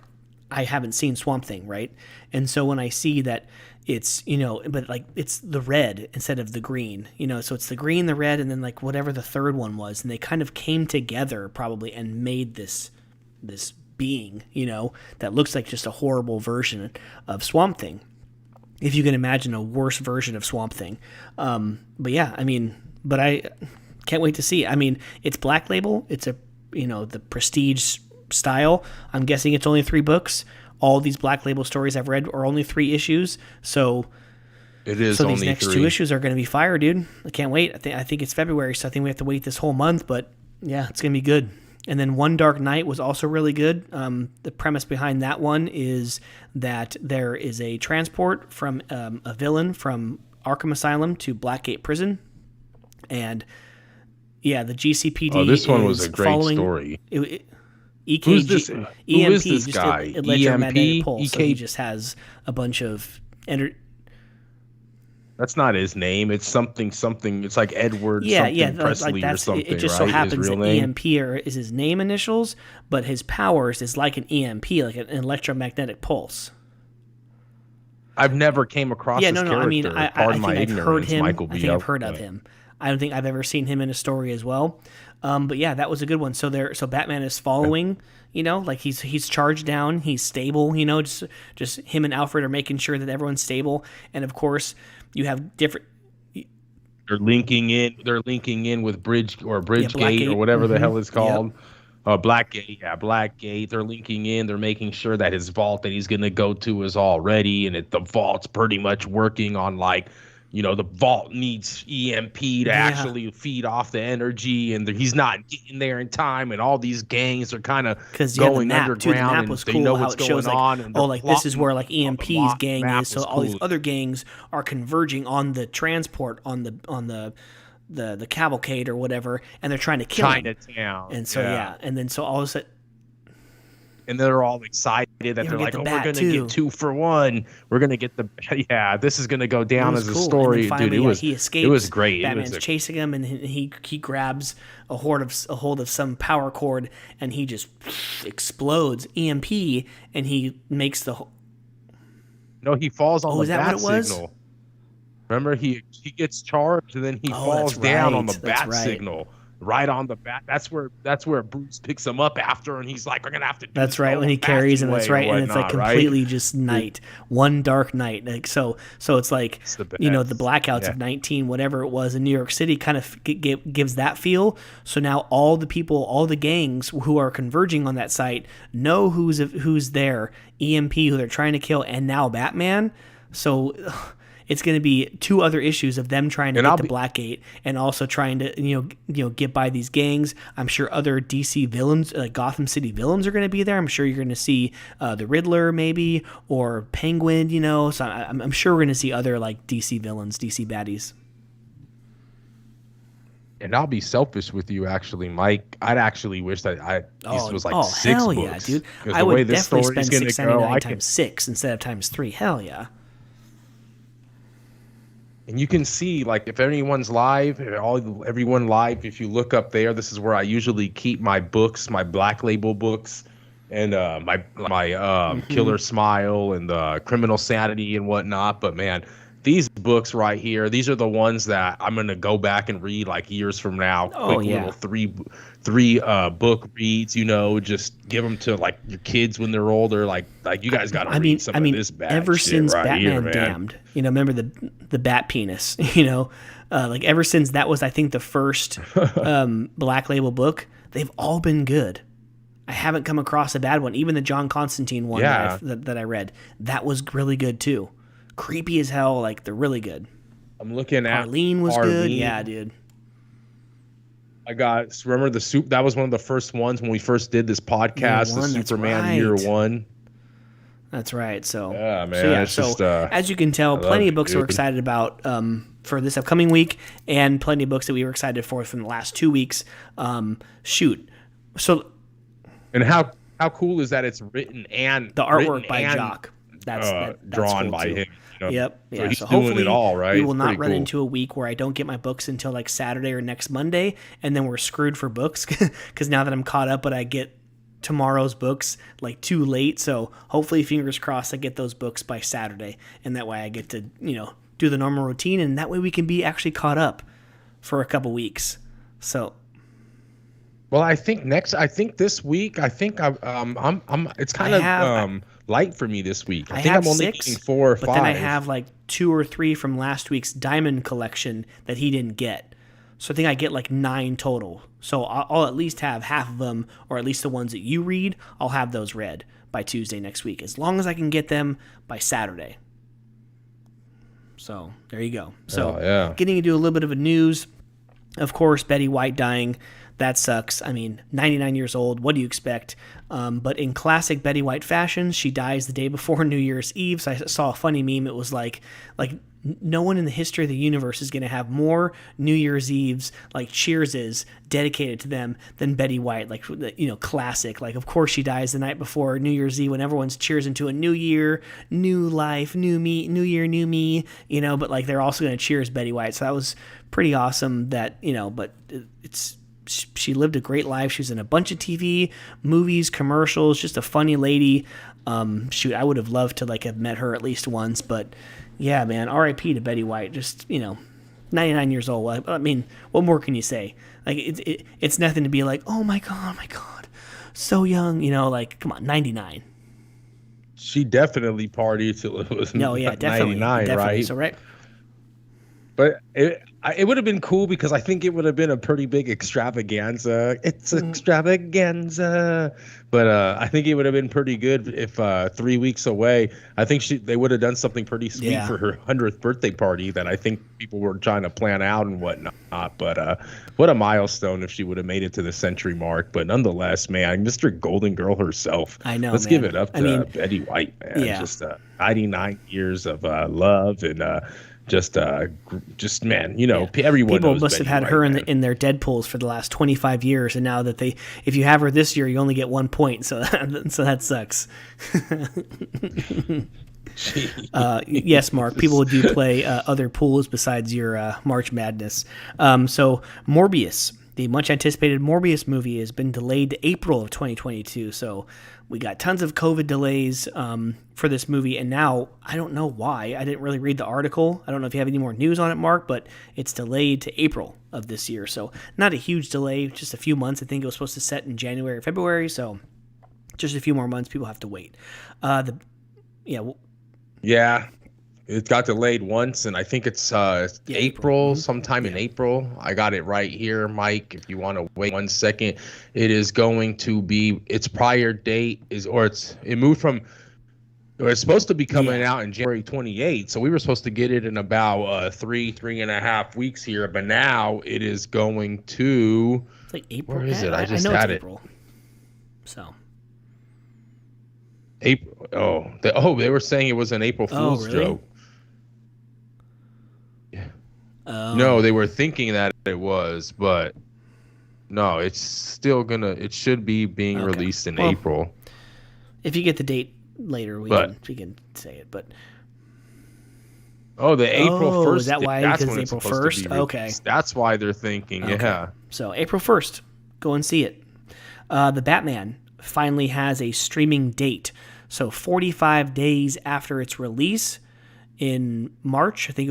I haven't seen Swamp Thing, right? And so when I see that it's, but like it's the red instead of the green, so it's the green, the red, and then like whatever the third one was, and they kind of came together probably and made this being, that looks like just a horrible version of Swamp Thing. If you can imagine a worse version of Swamp Thing. But yeah, I mean, but I can't wait to see. I mean, it's Black Label. It's the prestige style. I'm guessing it's only 3 books. All these Black Label stories I've read are only 3 issues. So it is. So only these next 3. 2 issues are going to be fire, dude. I can't wait. I think it's February, so I think we have to wait this whole month. But yeah, it's going to be good. And then One Dark Night was also really good. The premise behind that one is that there is a transport from a villain from Arkham Asylum to Blackgate Prison, and yeah, the GCPD. Oh, this one was is a great story. EKG, Who's this? Who EMP, is this guy? electromagnetic EMP? pulse. So he just has a bunch of That's not his name. It's something. It's like Edward Presley like or something. It just right? so happens that name? EMP is his name initials, but his powers is like an EMP, like an electromagnetic pulse. I've never came across this character. I mean, I think I've heard him. Michael I think I've heard of him. I don't think I've ever seen him in a story as well. But yeah, that was a good one. So Batman is following, like he's charged down, he's stable, just him and Alfred are making sure that everyone's stable. And of course, you have different. They're linking in with Bridgegate Blackgate, or whatever the hell it's called. Yep. Blackgate. Yeah, Blackgate. They're linking in. They're making sure that his vault that he's going to go to is all ready, and the vault's pretty much working on like, the vault needs EMP to actually feed off the energy, and he's not getting there in time, and all these gangs are kind of going underground, too. The map was and cool, they know how what's it shows going on. And this is where like EMP's gang is. So all these other gangs are converging on the transport on the cavalcade or whatever, and they're trying to kill Chinatown. And so and then so all of a sudden. And they're all excited that they're like, we're going to get 2 for 1. We're going to get this is going to go down as a story. Finally, dude, he escapes. It was great. Batman's chasing him, and he grabs a hold of some power cord, and he just explodes EMP, and he makes the whole. No, he falls on the bat signal. Was? Remember, he gets charged, and then he falls down on the bat signal. Right on the bat. That's where Bruce picks him up after, and he's like, "We're gonna have to." Do that's right when he carries him. That's right, and it's like completely just night, one dark night. Like so it's like the blackouts of 19, whatever it was in New York City, kind of gives that feel. So now all the people, all the gangs who are converging on that site know who's there. EMP, who they're trying to kill, and now Batman. So. It's going to be 2 other issues of them trying to get to Blackgate and also trying to get by these gangs. I'm sure other DC villains, like Gotham City villains, are going to be there. I'm sure you're going to see the Riddler maybe or Penguin. So I'm sure we're going to see other like DC villains, DC baddies. And I'll be selfish with you, actually, Mike. I'd actually wish that this was like 6 hell books. Yeah, dude! I would definitely spend $6.99 times 6 instead of times 3. Hell yeah! And you can see, like, if anyone's live, everyone live, if you look up there, this is where I usually keep my books, my Black Label books. and my Killer Smile and the Criminal Sanity and whatnot. But man, these books right here, these are the ones that I'm gonna go back and read like years from now. Oh, Quick yeah. little three book reads, just give them to like your kids when they're older. Like you guys got to read some of this bad ever shit since right Batman here, man. Damned, remember the bat penis, like ever since that was, I think, the first Black Label book, they've all been good. I haven't come across a bad one. Even the John Constantine one that I read, that was really good too. Creepy as hell, like they're really good. I'm looking at Arlene was good. Yeah, dude. Remember the soup? That was one of the first ones when we first did this podcast. Year One, the Superman right. Year One. That's right. So yeah, man. As you can tell, plenty of books we're excited about for this upcoming week, and plenty of books that we were excited for from the last 2 weeks. So, and how cool is that? It's written and the artwork by Jock. That's drawn cool by too. him. Yep. So yeah. he's So doing hopefully it all, right? we will not Pretty run cool. into a week where I don't get my books until like Saturday or next Monday, and then we're screwed for books because now that I'm caught up, but I get tomorrow's books like too late. So hopefully, fingers crossed, I get those books by Saturday, and that way I get to do the normal routine, and that way we can be actually caught up for a couple weeks. So. Well, I think this week, it's kind of light for me this week. I think I'm only getting 4 or 5. But then I have like 2 or 3 from last week's Diamond collection that he didn't get. So I think I get like 9 total. So I'll at least have half of them, or at least the ones that you read, I'll have those read by Tuesday next week, as long as I can get them by Saturday. So there you go. So getting into a little bit of a news, of course, Betty White dying. That sucks. I mean, 99 years old. What do you expect? But in classic Betty White fashion, she dies the day before New Year's Eve. So I saw a funny meme. It was like no one in the history of the universe is going to have more New Year's Eves, like Cheers is, dedicated to them than Betty White. Like, classic. Like, of course she dies the night before New Year's Eve when everyone's cheers into a new year, new life, new me, new year, new me, but like they're also going to cheers Betty White. So that was pretty awesome that, but she lived a great life. She was in a bunch of TV, movies, commercials, just a funny lady. I would have loved to have met her at least once, but yeah, man, R.I.P. to Betty White. Just, 99 years old. I mean, what more can you say? Like, it's nothing to be like, oh my God, so young, come on, 99. She definitely partied till it was 99, right? So, right. But it would have been cool because I think it would have been a pretty big extravaganza. It's extravaganza. But I think it would have been pretty good if 3 weeks away, I think they would have done something pretty sweet for her 100th birthday party that I think people were trying to plan out and whatnot. But what a milestone if she would have made it to the century mark. But nonetheless, man, Mr. Golden Girl herself. I know, Let's give it up to Betty White, man. Yeah. Just 99 years of love and just man, everyone people knows must Betty have had White, her man. in their Deadpools for the last 25 years, and now that if you have her this year, you only get 1 point, so that sucks. Yes, Mark, people do play other pools besides your March Madness. So Morbius, the much anticipated Morbius movie, has been delayed to April of 2022. So we got tons of COVID delays for this movie, and now I don't know why. I didn't really read the article. I don't know if you have any more news on it, Mark, but it's delayed to April of this year. So not a huge delay, just a few months. I think it was supposed to set in January or February, so just a few more months. People have to wait. Yeah, it got delayed once, and I think it's April, sometime in April. I got it right here, Mike. If you want to wait 1 second, it is going to be its prior date it moved from. It's supposed to be coming out in January 28th, so we were supposed to get it in about 3.5 weeks here, but now it is going to. It's like April. Where is it? I just know had it's it. April. So. April. They were saying it was an April Fool's joke. Yeah. No, they were thinking that it was, but no, it's still it should be being released in April. If you get the date later, we can say it, but. The April 1st. Is that why? Because it's April 1st? Okay. That's why they're thinking, yeah. So April 1st, go and see it. The Batman finally has a streaming date. So 45 days after its release in March, I think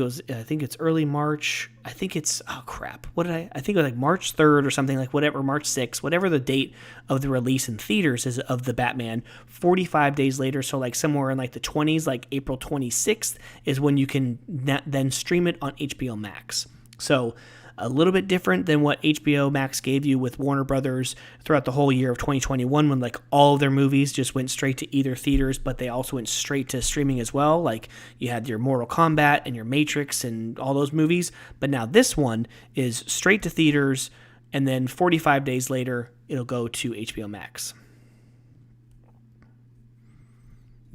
it's early March. I think it's, oh crap. I think it was like March 3rd or something, like whatever, March 6th, whatever the date of the release in theaters is of the Batman. 45 days later, so like somewhere in like the 20s, like April 26th is when you can then stream it on HBO Max. So a little bit different than what HBO Max gave you with Warner Brothers throughout the whole year of 2021, when like all of their movies just went straight to either theaters, but they also went straight to streaming as well. Like you had your Mortal Kombat and your Matrix and all those movies. But now this one is straight to theaters, and then 45 days later, it'll go to HBO Max.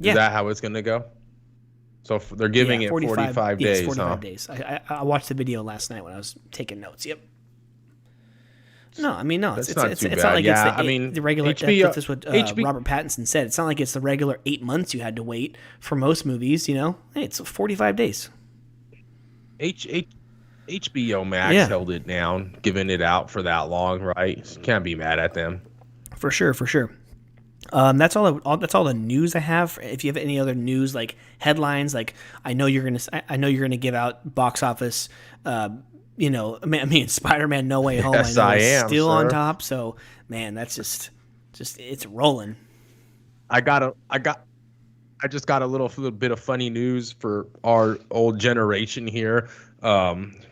Is that how it's going to go? So they're giving it 45 days, yes, 45 days. I watched the video last night when I was taking notes. Yep. No, I mean, no. It's not like it's the regular. HBO, that's what Robert Pattinson said. It's not like it's the regular 8 months you had to wait for most movies. You know, hey, it's 45 days. HBO Max held it down, giving it out for that long, right? So can't be mad at them. For sure. That's all the news I have. If you have any other news, like headlines, like I know you're gonna give out box office. Spider-Man: No Way Home. Yes, I know am still sir. on top. So man, that's just it's rolling. I just got a little bit of funny news for our old generation here.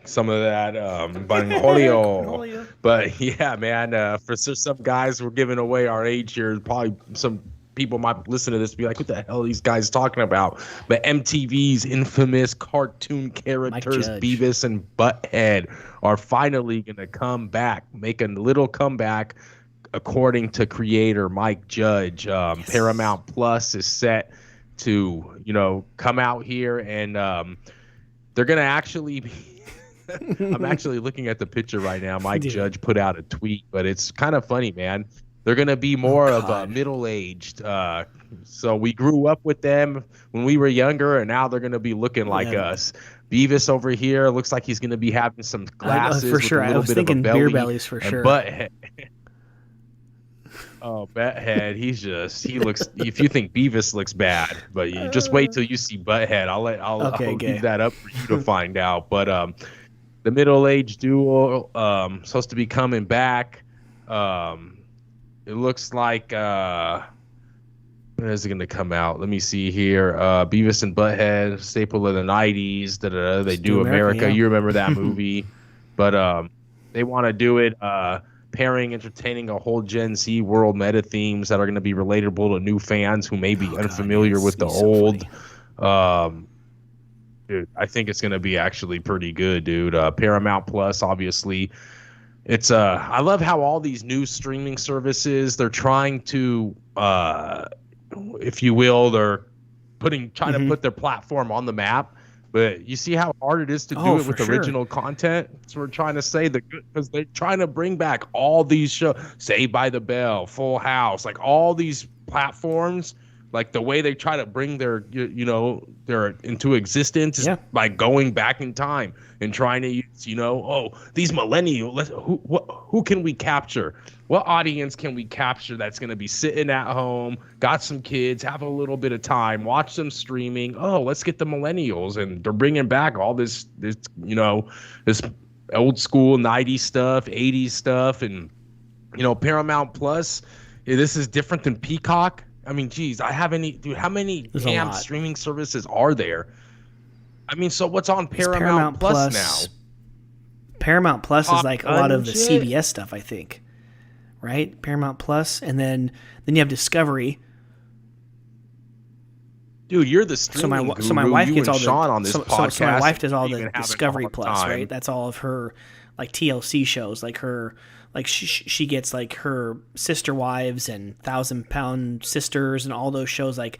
Some of that Banjolio. But yeah, man, for some guys, we're giving away our age here. Probably some people might listen to this and be like, what the hell are these guys talking about? But MTV's infamous cartoon characters Beavis and Butthead are finally going to come back, make a little comeback, according to creator Mike Judge. Paramount Plus is set to, come out here, and they're going to actually be I'm actually looking at the picture right now. Mike Judge put out a tweet, but it's kind of funny, man. They're going to be more of a middle-aged. So we grew up with them when we were younger, and now they're going to be looking like us. Beavis over here looks like he's going to be having some glasses for sure. with a little I was bit thinking of a belly, beer bellies for sure. Butthead. Oh, Butthead. He looks. If you think Beavis looks bad, but you just wait till you see Butthead. I'll leave that up for you to find out. But the middle-aged duo supposed to be coming back. It looks like when is it going to come out? Let me see here. Beavis and Butthead, staple of the 90s. They do America. Yeah. You remember that movie. But they want to do it pairing, entertaining a whole Gen Z world meta themes that are going to be relatable to new fans who may be unfamiliar with the old. Dude, I think it's going to be actually pretty good, dude. Paramount Plus, obviously. It's I love how all these new streaming services, they're trying to if you will, they're trying to put their platform on the map. But you see how hard it is to do it with original content? That's what we're trying to say. Because they're trying to bring back all these shows, Saved by the Bell, Full House, like all these platforms. Like the way they try to bring their into existence is by going back in time and trying to use, these millennials. Who can we capture? What audience can we capture that's going to be sitting at home, got some kids, have a little bit of time, watch them streaming? Oh, let's get the millennials, and they're bringing back all this old school 90s stuff, 80s stuff, and Paramount Plus. This is different than Peacock. I mean, geez, how many damn streaming services are there? I mean, so what's on Paramount Plus now? Paramount Plus is like a lot of the CBS stuff, I think. Right? Paramount Plus, and then you have Discovery. Dude, you're the streaming guru. So my wife gets all Sean on this podcast. So my wife does all the Discovery Plus, right? That's all of her like TLC shows, like her. Like she gets like her Sister Wives and 1,000-Pound Sisters and all those shows. Like,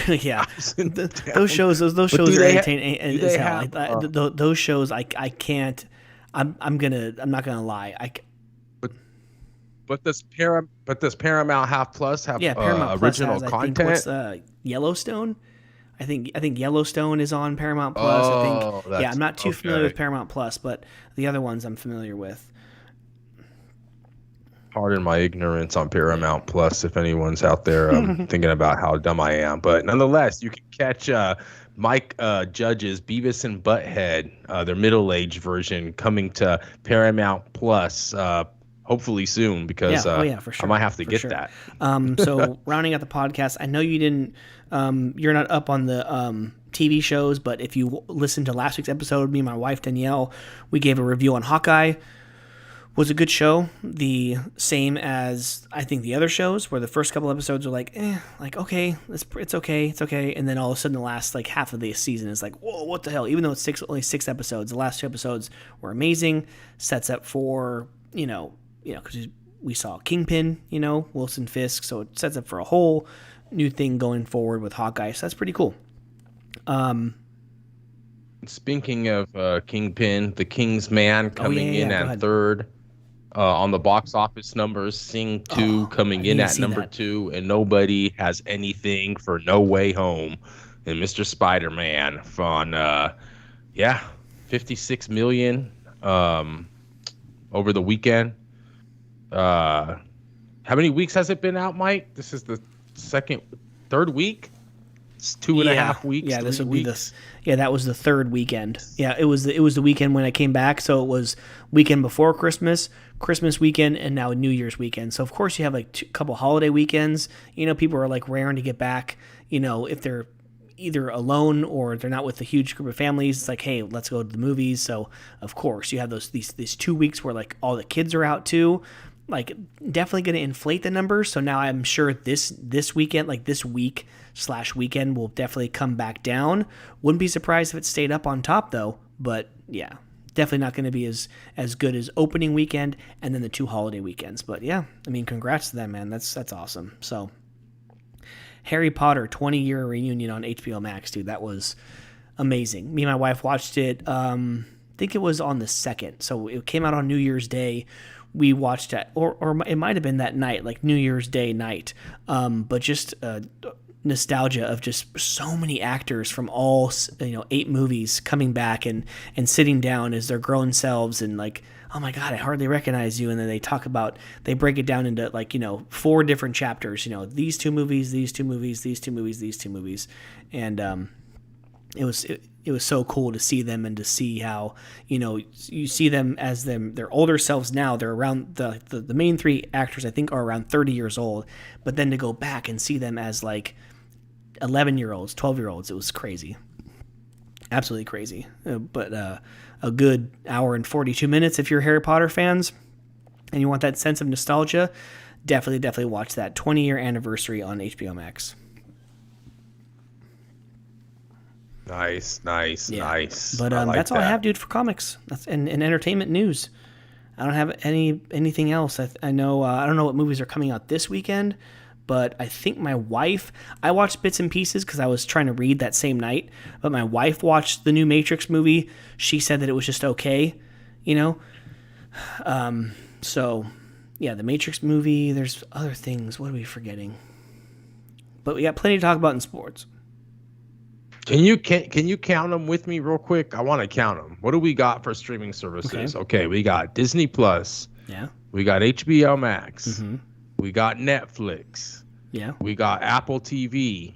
yeah, those shows are entertaining as hell. Those shows I can't. I'm not gonna lie. But does Paramount have Plus have Paramount original Plus has, content? I think, what's Yellowstone? I think Yellowstone is on Paramount Plus. I'm not too familiar with Paramount Plus, but the other ones I'm familiar with. Pardon my ignorance on Paramount Plus if anyone's out there thinking about how dumb I am. But nonetheless, you can catch Mike Judge's Beavis and Butthead, their middle-aged version, coming to Paramount Plus hopefully soon, because for sure. I might have to get that. So rounding out the podcast, I know you didn't, you're not up on the TV shows, but if you listened to last week's episode, me and my wife Danielle, we gave a review on Hawkeye. Was a good show, the same as I think the other shows, where the first couple episodes are like okay, it's okay, and then all of a sudden the last like half of the season is like, whoa, what the hell? Even though it's only 6 episodes, the last 2 episodes were amazing. Sets up for because we saw Kingpin, Wilson Fisk, so it sets up for a whole new thing going forward with Hawkeye. So that's pretty cool. Speaking of Kingpin, the King's Man coming in at third. On the box office numbers, Sing 2 coming in at number 2, and nobody has anything for No Way Home. And Mr. Spider-Man on 56 million over the weekend. How many weeks has it been out, Mike? This is the third week? It's 2.5 weeks. Yeah, this would be that was the third weekend. Yeah, it was the weekend when I came back, so it was weekend before Christmas weekend, and now New Year's weekend. So of course you have like a couple holiday weekends. People are like raring to get back. If they're either alone or they're not with a huge group of families, it's like, hey, let's go to the movies. So of course you have these 2 weeks where like all the kids are out too. Like definitely going to inflate the numbers. So now I'm sure this weekend, like this week/weekend, will definitely come back down. Wouldn't be surprised if it stayed up on top though. But yeah, definitely not going to be as good as opening weekend and then the 2 holiday weekends. But yeah, I mean, congrats to them, man. That's awesome. So Harry Potter 20-year reunion on HBO Max, dude. That was amazing. Me and my wife watched it. I think it was on the 2nd. So it came out on New Year's Day. We watched it, or it might have been that night, like New Year's Day night. But just nostalgia of just so many actors from all 8 movies coming back and sitting down as their grown selves, and like, oh my God, I hardly recognize you. And then they break it down into like 4 different chapters. These 2 movies, these 2 movies, these 2 movies, these 2 movies, and it was so cool to see them and to see how, you see them as their older selves now. They're around the main 3 actors, I think, are around 30 years old. But then to go back and see them as like 11-year-olds, 12-year-olds, it was crazy. Absolutely crazy. But a good hour and 42 minutes if you're Harry Potter fans and you want that sense of nostalgia, definitely watch that 20-year anniversary on HBO Max. Nice. But that's all I have, dude, for comics. That's and entertainment news. I don't have anything else. I know I don't know what movies are coming out this weekend, but I think I watched bits and pieces because I was trying to read that same night. But my wife watched the new Matrix movie. She said that it was just okay, So yeah, the Matrix movie. There's other things. What are we forgetting? But we got plenty to talk about in sports. Can you count them with me real quick? I want to count them. What do we got for streaming services? Okay, we got Disney Plus. Yeah. We got HBO Max. Mm-hmm. We got Netflix. Yeah. We got Apple TV.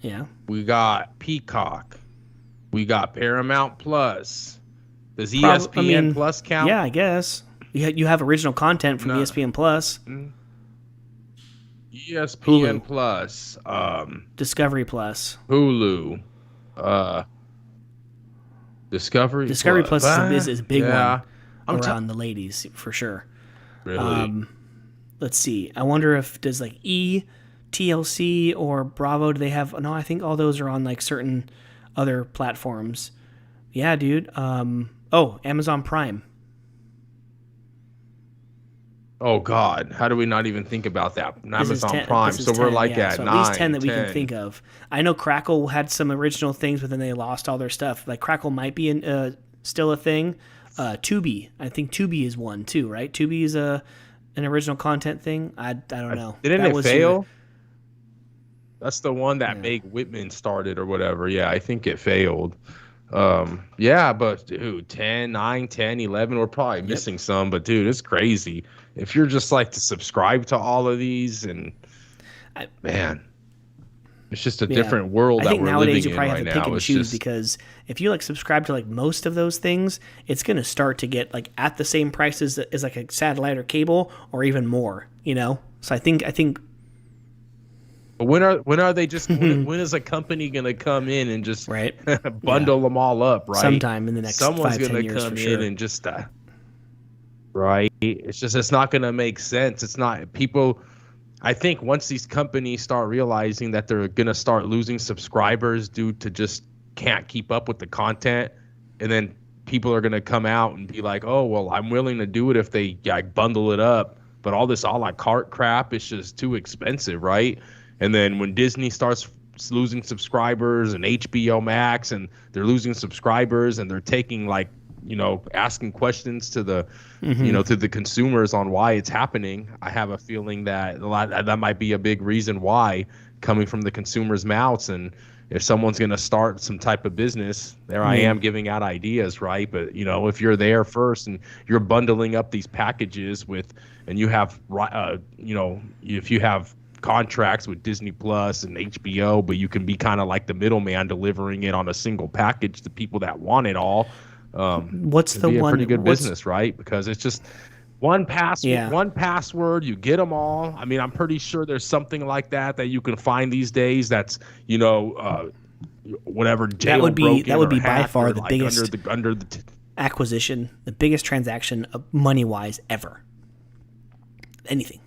Yeah. We got Peacock. We got Paramount Plus. Does ESPN Plus count? Yeah, I guess. You have original content from ESPN Plus. ESPN Hulu. Plus. Discovery Plus. Hulu. Discovery Plus is a big one around the ladies for sure. Really? Let's see. I wonder if does like TLC or Bravo, do they have? No, I think all those are on like certain other platforms. Yeah, dude. Amazon Prime. Oh God, how do we not even think about that? Amazon Prime. So we're like at 9, at least 10 that we can think of. I know Crackle had some original things, but then they lost all their stuff. Like Crackle might be still a thing. Tubi, I think Tubi is one too, right? Tubi is an original content thing. I don't know. Didn't it fail? That's the one that Meg Whitman started or whatever. Yeah, I think it failed. Yeah, but dude, 10, 9, 10, 11, we're probably Yep. missing some, but dude, it's crazy. If you're just like to subscribe to all of these and I, man, it's just a yeah. different world I that think we're nowadays living you in probably have right to pick now. and It's choose, just because if you like subscribe to like most of those things, it's going to start to get like at the same price as like a satellite or cable, or even more, you know? So I think but when are they just when is a company gonna come in and just right. Yeah. bundle them all up, right? Sometime in the next Someone's 5-10 gonna years for come in sure. and just right. It's not gonna make sense. It's not people. I think once these companies start realizing that they're gonna start losing subscribers due to just can't keep up with the content, and then people are gonna come out and be like, "Oh, well, I'm willing to do it if they like bundle it up." But all this a la carte crap is just too expensive, right? And then when Disney starts losing subscribers and HBO Max and they're losing subscribers and they're taking like asking questions to the to the consumers on why it's happening. I have a feeling that that might be a big reason why, coming from the consumers' mouths. And if someone's going to start some type of business, there I I am mean, giving out ideas, right? But if you're there first and you're bundling up these packages with, and you have, if you have contracts with Disney Plus and HBO, but you can be kind of like the middleman delivering it on a single package to people that want it all. what's It'd the be a one? pretty good What's business, right? Because it's just yeah. one password, you get them all. I mean, I'm pretty sure there's something like that you can find these days. That's whatever That jailbroken would or be by hacked far or the like biggest under the. acquisition, the biggest transaction of money wise ever. Anything.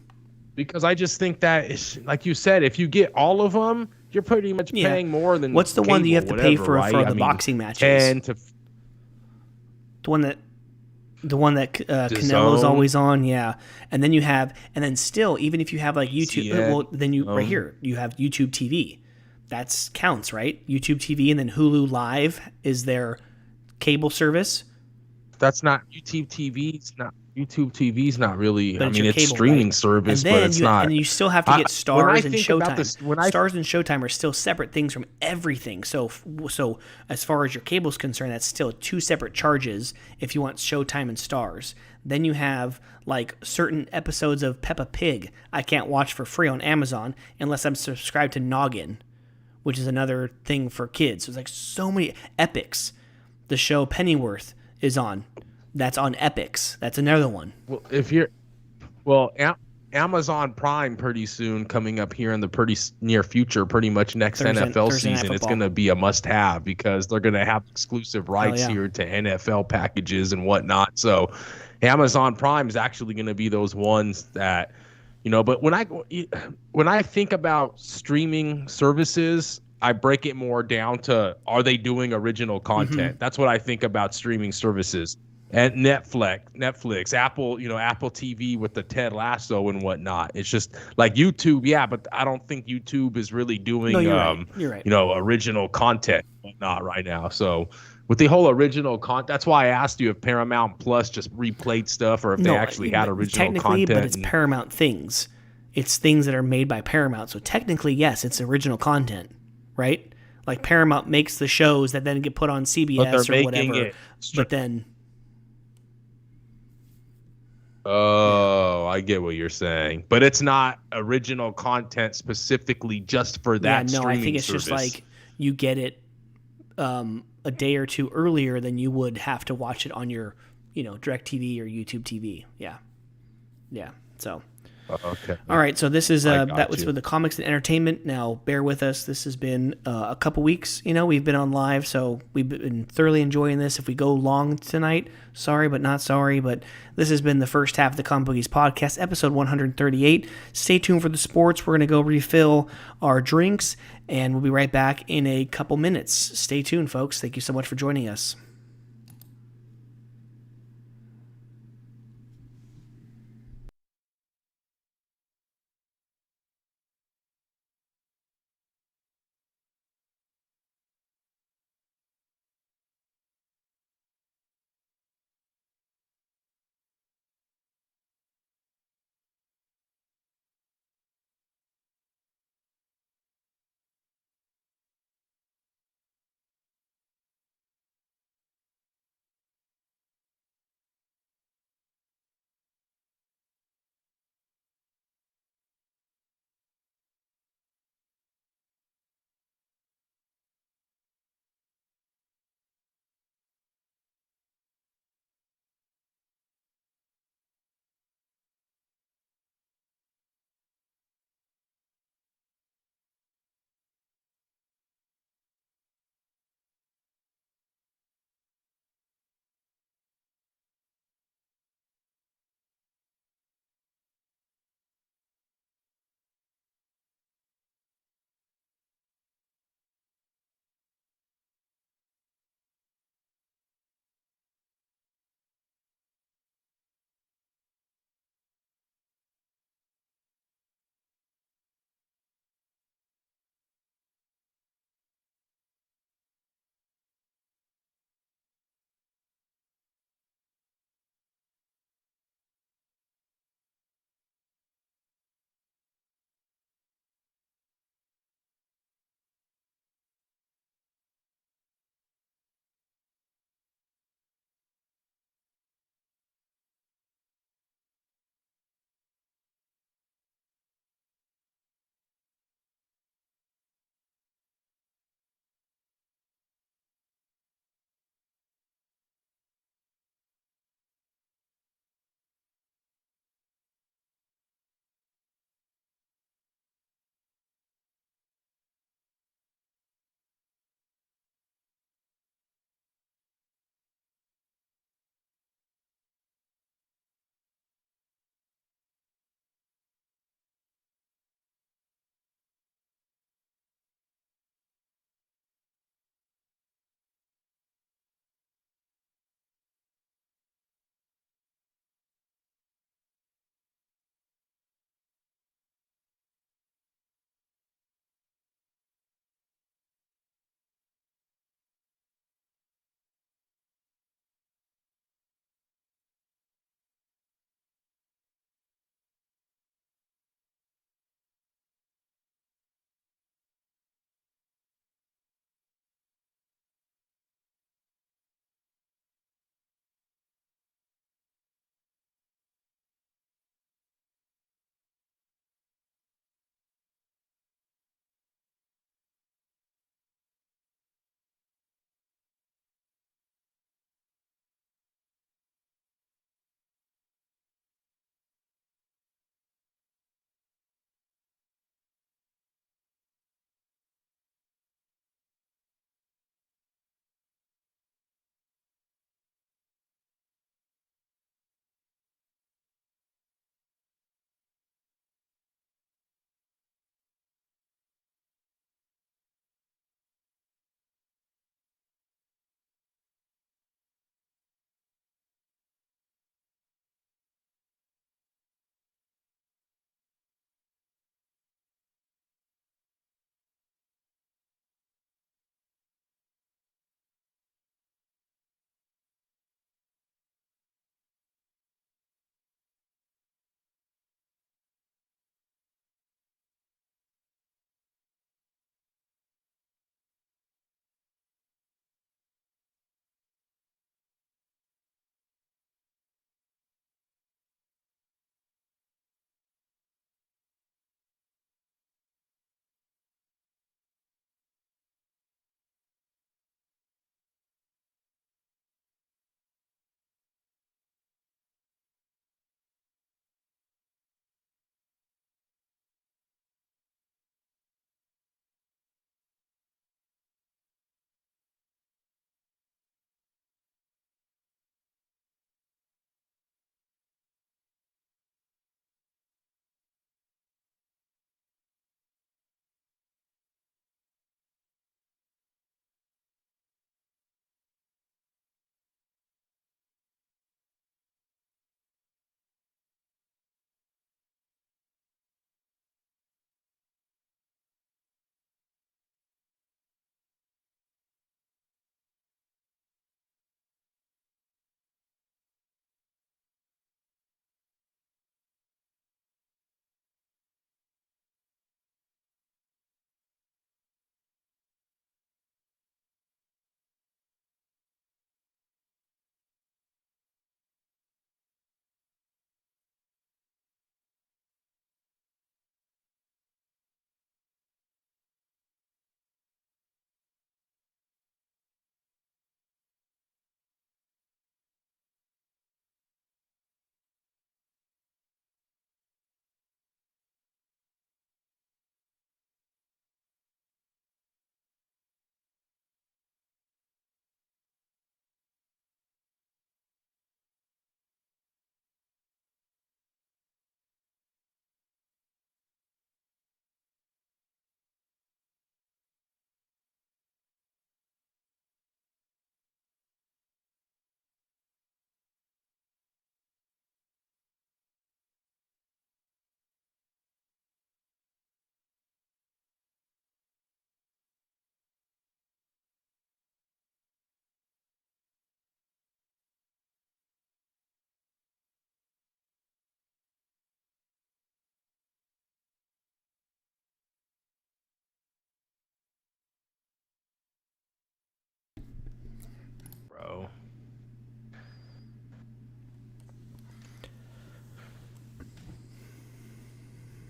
Because I just think that it's, like you said, if you get all of them, you're pretty much Yeah. paying more than What's the one that you cable, have to pay whatever, for right? I the mean, boxing matches? 10 to The one that Canelo's zone, always on, yeah. And then still, even if you have like YouTube, CN, well, then you right here you have YouTube TV. That's counts, right? YouTube TV, and then Hulu Live is their cable service, that's not YouTube TV. It's not YouTube TV is not really. but I it's mean, your it's cable, right? streaming service, And but then it's not. you still have to I get when I Stars and think about Showtime. this, when I Stars and Showtime are still separate things from everything. So as far as your cable's concerned, that's still two separate charges if you want Showtime and Stars. Then you have like certain episodes of Peppa Pig I can't watch for free on Amazon unless I'm subscribed to Noggin, which is another thing for kids. There's like so many Epics. The show Pennyworth is on. That's on Epics. That's another one. well, if you're well, Amazon Prime pretty soon coming up here in the pretty near future, pretty much next NFL Thursday Night season. It's Football. going to be a must-have because they're going to have exclusive Hell rights yeah. here to NFL packages and whatnot. So, Amazon Prime is actually going to be those ones that, But when I think about streaming services, I break it more down to, are they doing original content? That's what I think about streaming services. And Netflix, Apple, Apple TV with the Ted Lasso and whatnot. It's just like YouTube, yeah, but I don't think YouTube is really No, doing, you're right. You're right. original content and whatnot right now. So with the whole original content, that's why I asked you if Paramount Plus just replayed stuff or if they No, actually had original technically, but content. it's Paramount things. It's things that are made by Paramount. So technically, yes, it's original content, right? Like Paramount makes the shows that then get put on But they're CBS or making whatever. it. But then, yeah, Oh, I get what you're saying, but it's not original content specifically just for yeah, that no, I think streaming it's service. just like you get it a day or two earlier than you would have to watch it on your, DirecTV or YouTube TV. Yeah, yeah. So. Okay. All right, so this is I got that was you. for the comics and entertainment. Now, bear with us. This has been a couple weeks. We've been on live, so we've been thoroughly enjoying this. If we go long tonight, sorry, but not sorry. But this has been the first half of the Comic Bookies podcast, episode 138. Stay tuned for the sports. We're going to go refill our drinks, and we'll be right back in a couple minutes. Stay tuned, folks. Thank you so much for joining us.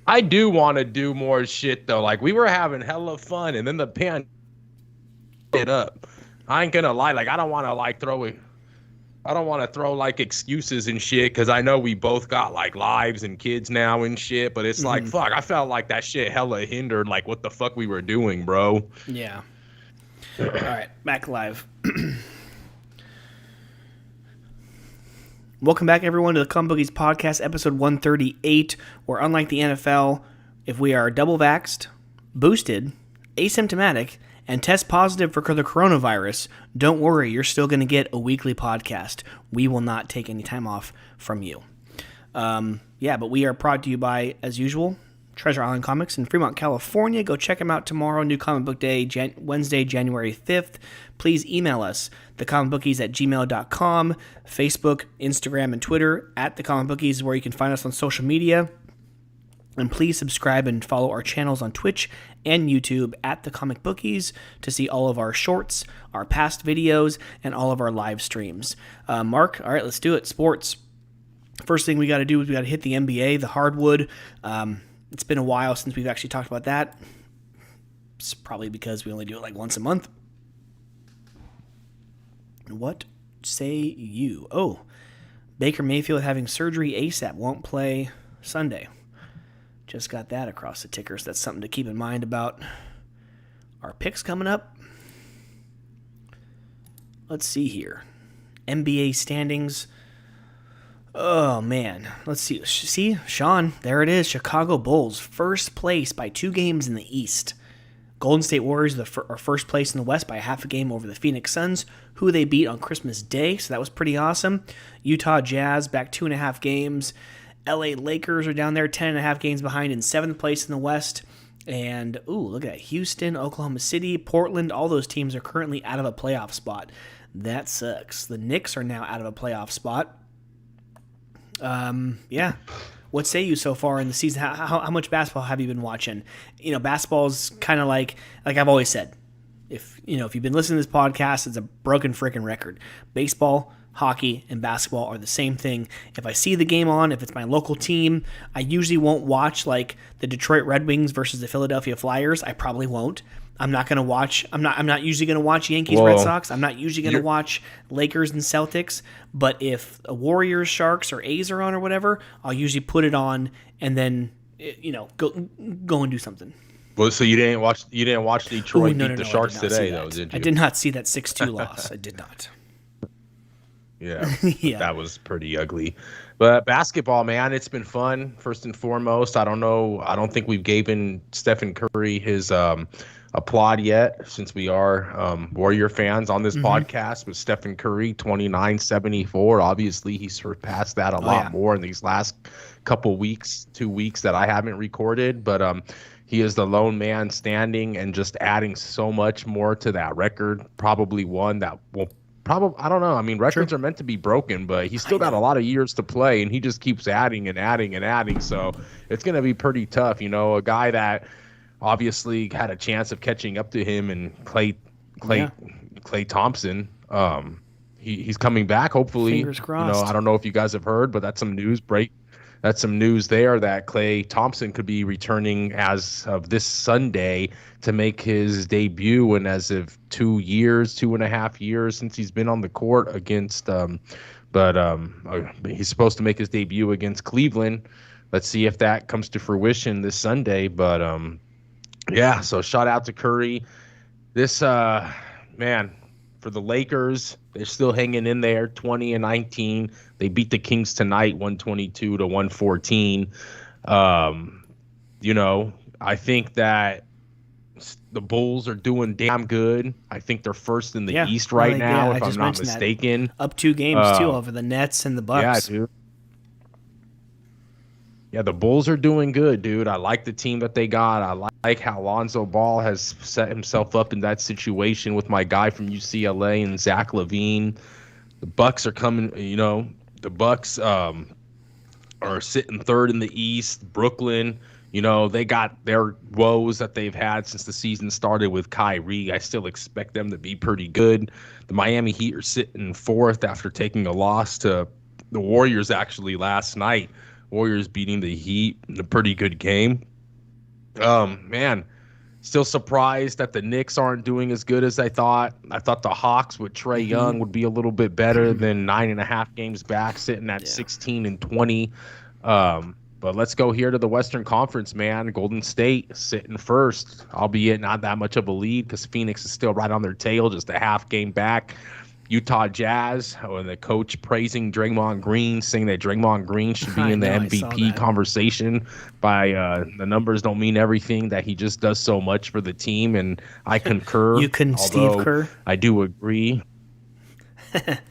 I do want to do more shit though. Like we were having hella fun, and then the pan it up. I ain't gonna lie. Like I don't want to like throw it. I don't want to throw like excuses and shit because I know we both got like lives and kids now and shit. But it's like fuck. I felt like that shit hella hindered like what the fuck we were doing, bro. Yeah. All right, back live. Welcome back, everyone, to the Comic Bookies Podcast, episode 138, where unlike the NFL, if we are double vaxxed, boosted, asymptomatic, and test positive for the coronavirus, don't worry, you're still going to get a weekly podcast. We will not take any time off from you. But we are brought to you by, as usual, Treasure Island Comics in Fremont, California. Go check them out tomorrow, New Comic Book Day, Wednesday, January 5th. Please email us, thecomicbookies@gmail.com, Facebook, Instagram, and Twitter, @thecomicbookies is where you can find us on social media. And please subscribe and follow our channels on Twitch and YouTube @thecomicbookies to see all of our shorts, our past videos, and all of our live streams. Mark, all right, let's do it. Sports. First thing we got to do is we got to hit the NBA, the hardwood. It's been a while since we've actually talked about that. It's probably because we only do it like once a month. What say you? Oh, Baker Mayfield having surgery ASAP, won't play Sunday. Just got that across the tickers. That's something to keep in mind about our picks coming up. Let's see here. NBA standings. Oh, man. Let's see. See, Sean, there it is. Chicago Bulls, first place by 2 games in the East. Golden State Warriors are first place in the West by half a game over the Phoenix Suns, who they beat on Christmas Day, so that was pretty awesome. Utah Jazz back 2.5 games. LA Lakers are down there 10.5 games behind in 7th place in the West. And, look at that. Houston, Oklahoma City, Portland, all those teams are currently out of a playoff spot. That sucks. The Knicks are now out of a playoff spot. What say you so far in the season? How much basketball have you been watching? Basketball's kind of like I've always said. If you've been listening to this podcast, it's a broken freaking record. Baseball, hockey, and basketball are the same thing. If I see the game on, if it's my local team, I usually won't watch like the Detroit Red Wings versus the Philadelphia Flyers. I probably won't. I'm not going to watch. I'm not usually going to watch Yankees, Red Sox. I'm not usually going to watch Lakers and Celtics. But if a Warriors, Sharks, or A's are on or whatever, I'll usually put it on and then go and do something. Well, so you didn't watch Detroit beat the Sharks today, though, did you? I did not see that 6-2 loss. I did not. Yeah, That was pretty ugly. But basketball, man, it's been fun. First and foremost, I don't think we've given Stephen Curry his applaud yet, since we are Warrior fans on this podcast. With Stephen Curry, 29-74. Obviously, he surpassed that a lot more in these last couple weeks, 2 weeks that I haven't recorded. But he is the lone man standing and just adding so much more to that record. Probably one that will I don't know. I mean, records are meant to be broken, but he's still got a lot of years to play, and he just keeps adding and adding and adding. So it's going to be pretty tough. A guy that obviously had a chance of catching up to him, and Klay Thompson. He's coming back, hopefully. Fingers crossed. I don't know if you guys have heard, but that's some news That's some news there that Klay Thompson could be returning as of this Sunday to make his debut. And as of 2.5 years since he's been on the court against, he's supposed to make his debut against Cleveland. Let's see if that comes to fruition this Sunday. But so shout out to Curry. This for the Lakers, they're still hanging in there, 20-19. They beat the Kings tonight, 122-114. I think that the Bulls are doing damn good. I think they're first in the East right now, if I'm not mistaken. Up 2 games, too, over the Nets and the Bucks. Yeah, dude. Yeah, the Bulls are doing good, dude. I like the team that they got. I like how Lonzo Ball has set himself up in that situation with my guy from UCLA and Zach LaVine. The Bucks are coming, the Bucks are sitting third in the East. Brooklyn, they got their woes that they've had since the season started with Kyrie. I still expect them to be pretty good. The Miami Heat are sitting fourth after taking a loss to the Warriors actually last night, Warriors beating the Heat in a pretty good game. Man, still surprised that the Knicks aren't doing as good as I thought. I thought the Hawks with Trae Young would be a little bit better than 9.5 games back, sitting at 16-20. But let's go here to the Western Conference, man. Golden State sitting first, albeit not that much of a lead because Phoenix is still right on their tail, just a half game back. Utah Jazz, and the coach praising Draymond Green, saying that Draymond Green should be in the MVP conversation by the numbers don't mean everything, that he just does so much for the team, and I concur. You couldn't Steve Kerr? I do agree.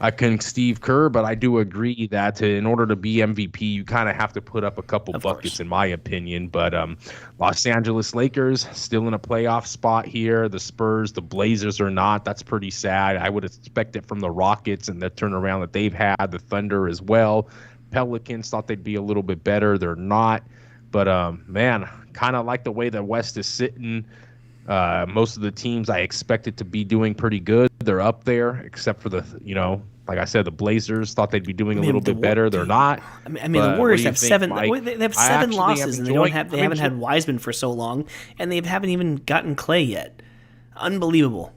I couldn't Steve Kerr, but I do agree that in order to be MVP, you kind of have to put up a couple buckets, in my opinion. But Los Angeles Lakers still in a playoff spot here. The Spurs, the Blazers are not. That's pretty sad. I would expect it from the Rockets and the turnaround that they've had. The Thunder as well. Pelicans thought they'd be a little bit better. They're not. But, man, kind of like the way the West is sitting. Most of the teams I expected to be doing pretty good. They're up there, except for the, like I said, the Blazers thought they'd be doing a little bit better. They're not. I mean, the Warriors have seven. They have 7 losses, and they haven't had Wiseman for so long, and they haven't even gotten Clay yet. Unbelievable.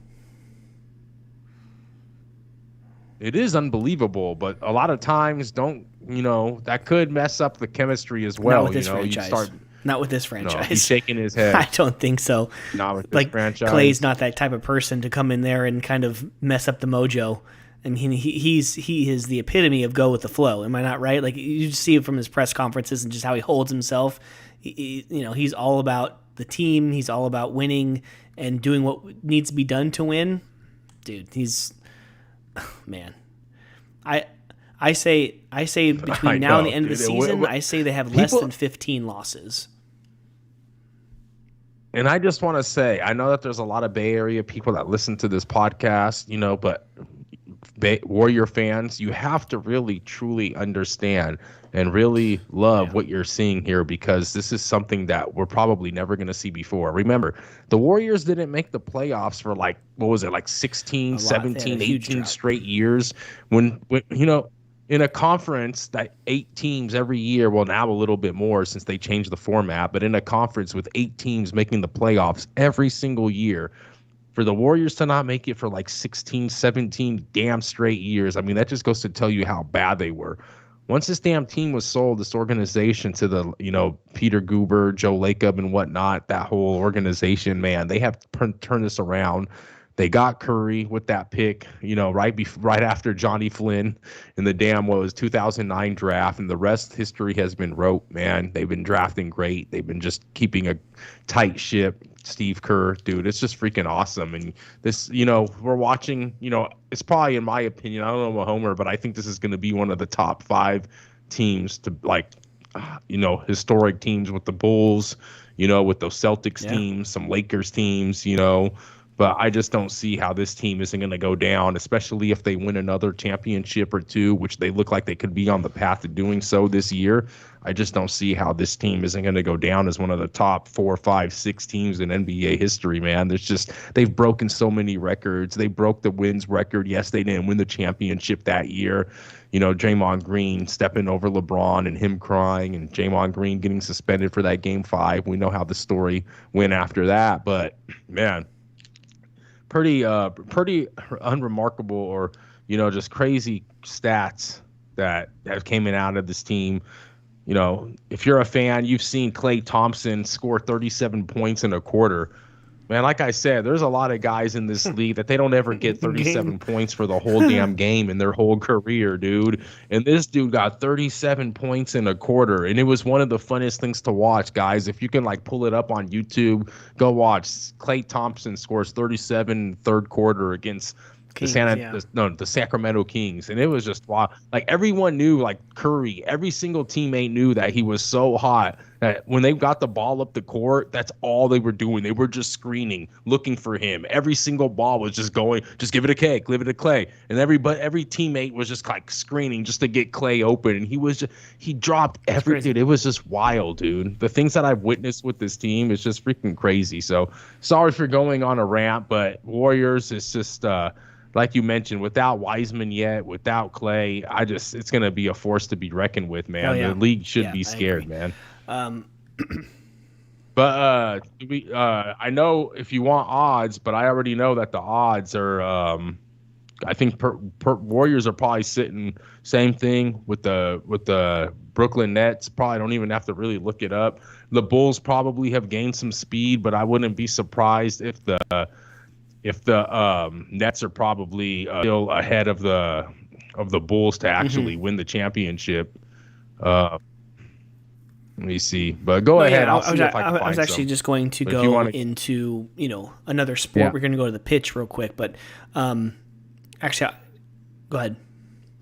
It is unbelievable, but a lot of times that could mess up the chemistry as well. Not with this franchise. Not with this franchise. No, he's shaking his head. I don't think so. Not with this franchise. Clay's not that type of person to come in there and kind of mess up the mojo. I mean, he is the epitome of go with the flow. Am I not right? Like, you just see it from his press conferences and just how he holds himself. He's all about the team. He's all about winning and doing what needs to be done to win. Dude, man. I say between now and the end of the season, I say they have less than 15 losses. And I just want to say, I know that there's a lot of Bay Area people that listen to this podcast, but Warrior fans, you have to really, truly understand and really love what you're seeing here, because this is something that we're probably never going to see before. Remember, the Warriors didn't make the playoffs for 16, 17, 18 straight years when in a conference that 8 teams every year, well, now a little bit more since they changed the format, but in a conference with 8 teams making the playoffs every single year, for the Warriors to not make it for 16, 17 damn straight years, I mean, that just goes to tell you how bad they were. Once this damn team was sold, this organization, to the, Peter Guber, Joe Lacob and whatnot, that whole organization, man, they have turned this around. They got Curry with that pick, right after Johnny Flynn in the 2009 draft, and the rest history has been wrote, man. They've been drafting great. They've been just keeping a tight ship. Steve Kerr, dude, it's just freaking awesome. And this, we're watching, it's probably, in my opinion, I don't know, I'm a homer, but I think this is going to be one of the top 5 teams to historic teams with the Bulls, with those Celtics teams, some Lakers teams, But I just don't see how this team isn't going to go down, especially if they win another championship or 2, which they look like they could be on the path to doing so this year. I just don't see how this team isn't going to go down as one of the top 4, 5, 6 teams in NBA history, man. They've broken so many records. They broke the wins record. Yes, they didn't win the championship that year. Draymond Green stepping over LeBron and him crying, and Draymond Green getting suspended for that Game 5. We know how the story went after that, but man, pretty unremarkable, or just crazy stats that came out of this team. If you're a fan, you've seen Klay Thompson score 37 points in a quarter. Man, like I said, there's a lot of guys in this league that they don't ever get 37 points for the whole damn game in their whole career, dude. And this dude got 37 points in a quarter, and it was one of the funnest things to watch, guys. If you can pull it up on YouTube, go watch. Klay Thompson scores 37 third quarter against the Sacramento Kings, and it was just wow. Everyone knew, Curry, every single teammate knew that he was so hot When they got the ball up the court, that's all they were doing. They were just screening, looking for him. Every single ball was just going, just give it to Clay, give it to Clay. And every teammate was just like screening just to get Clay open. And he dropped everything. It was just wild, dude. The things that I've witnessed with this team is just freaking crazy. So sorry for going on a rant, but Warriors is just, like you mentioned, without Wiseman yet, without Clay, it's going to be a force to be reckoned with, man. The league should be scared, man. But I know if you want odds, but I already know that the odds are, I think Warriors are probably sitting same thing with the Brooklyn Nets. Probably don't even have to really look it up. The Bulls probably have gained some speed, but I wouldn't be surprised if the Nets are probably still ahead of the Bulls to actually win the championship. Let me see, but go ahead. I'll see if I can find I was actually just going to go into another sport. Yeah. We're going to go to the pitch real quick, but actually, go ahead.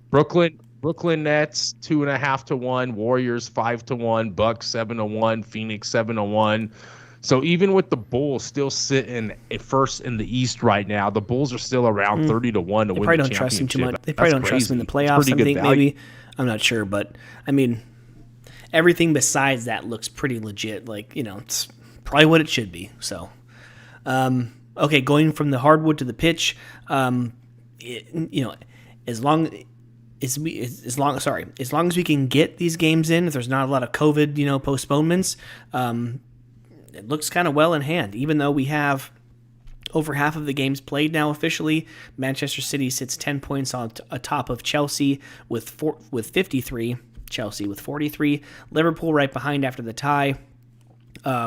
Brooklyn Nets 2.5 to 1, Warriors 5 to 1, Bucks 7 to 1, Phoenix 7 to 1. So even with the Bulls still sitting at first in the East right now, the Bulls are still around 30 to 1 to win the championship. They probably don't trust him too much. They probably don't trust him in the playoffs. I think maybe. I'm not sure, but I mean, everything besides that looks pretty legit. Like, it's probably what it should be. So, okay, going from the hardwood to the pitch, as long as we can get these games in, if there's not a lot of COVID, postponements, it looks kind of well in hand. Even though we have over half of the games played now officially, Manchester City sits 10 points on atop of Chelsea with 53. Chelsea with 43. Liverpool right behind after the tie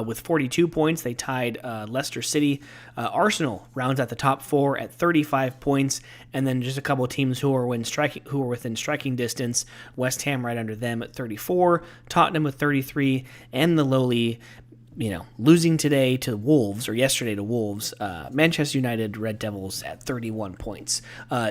with 42 points. They tied Leicester City. Arsenal rounds at the top 4 at 35 points, and then just a couple of teams who are within striking distance. West Ham right under them at 34. Tottenham with 33, and the lowly, losing today to Wolves, or yesterday to Wolves, Manchester United Red Devils at 31 points.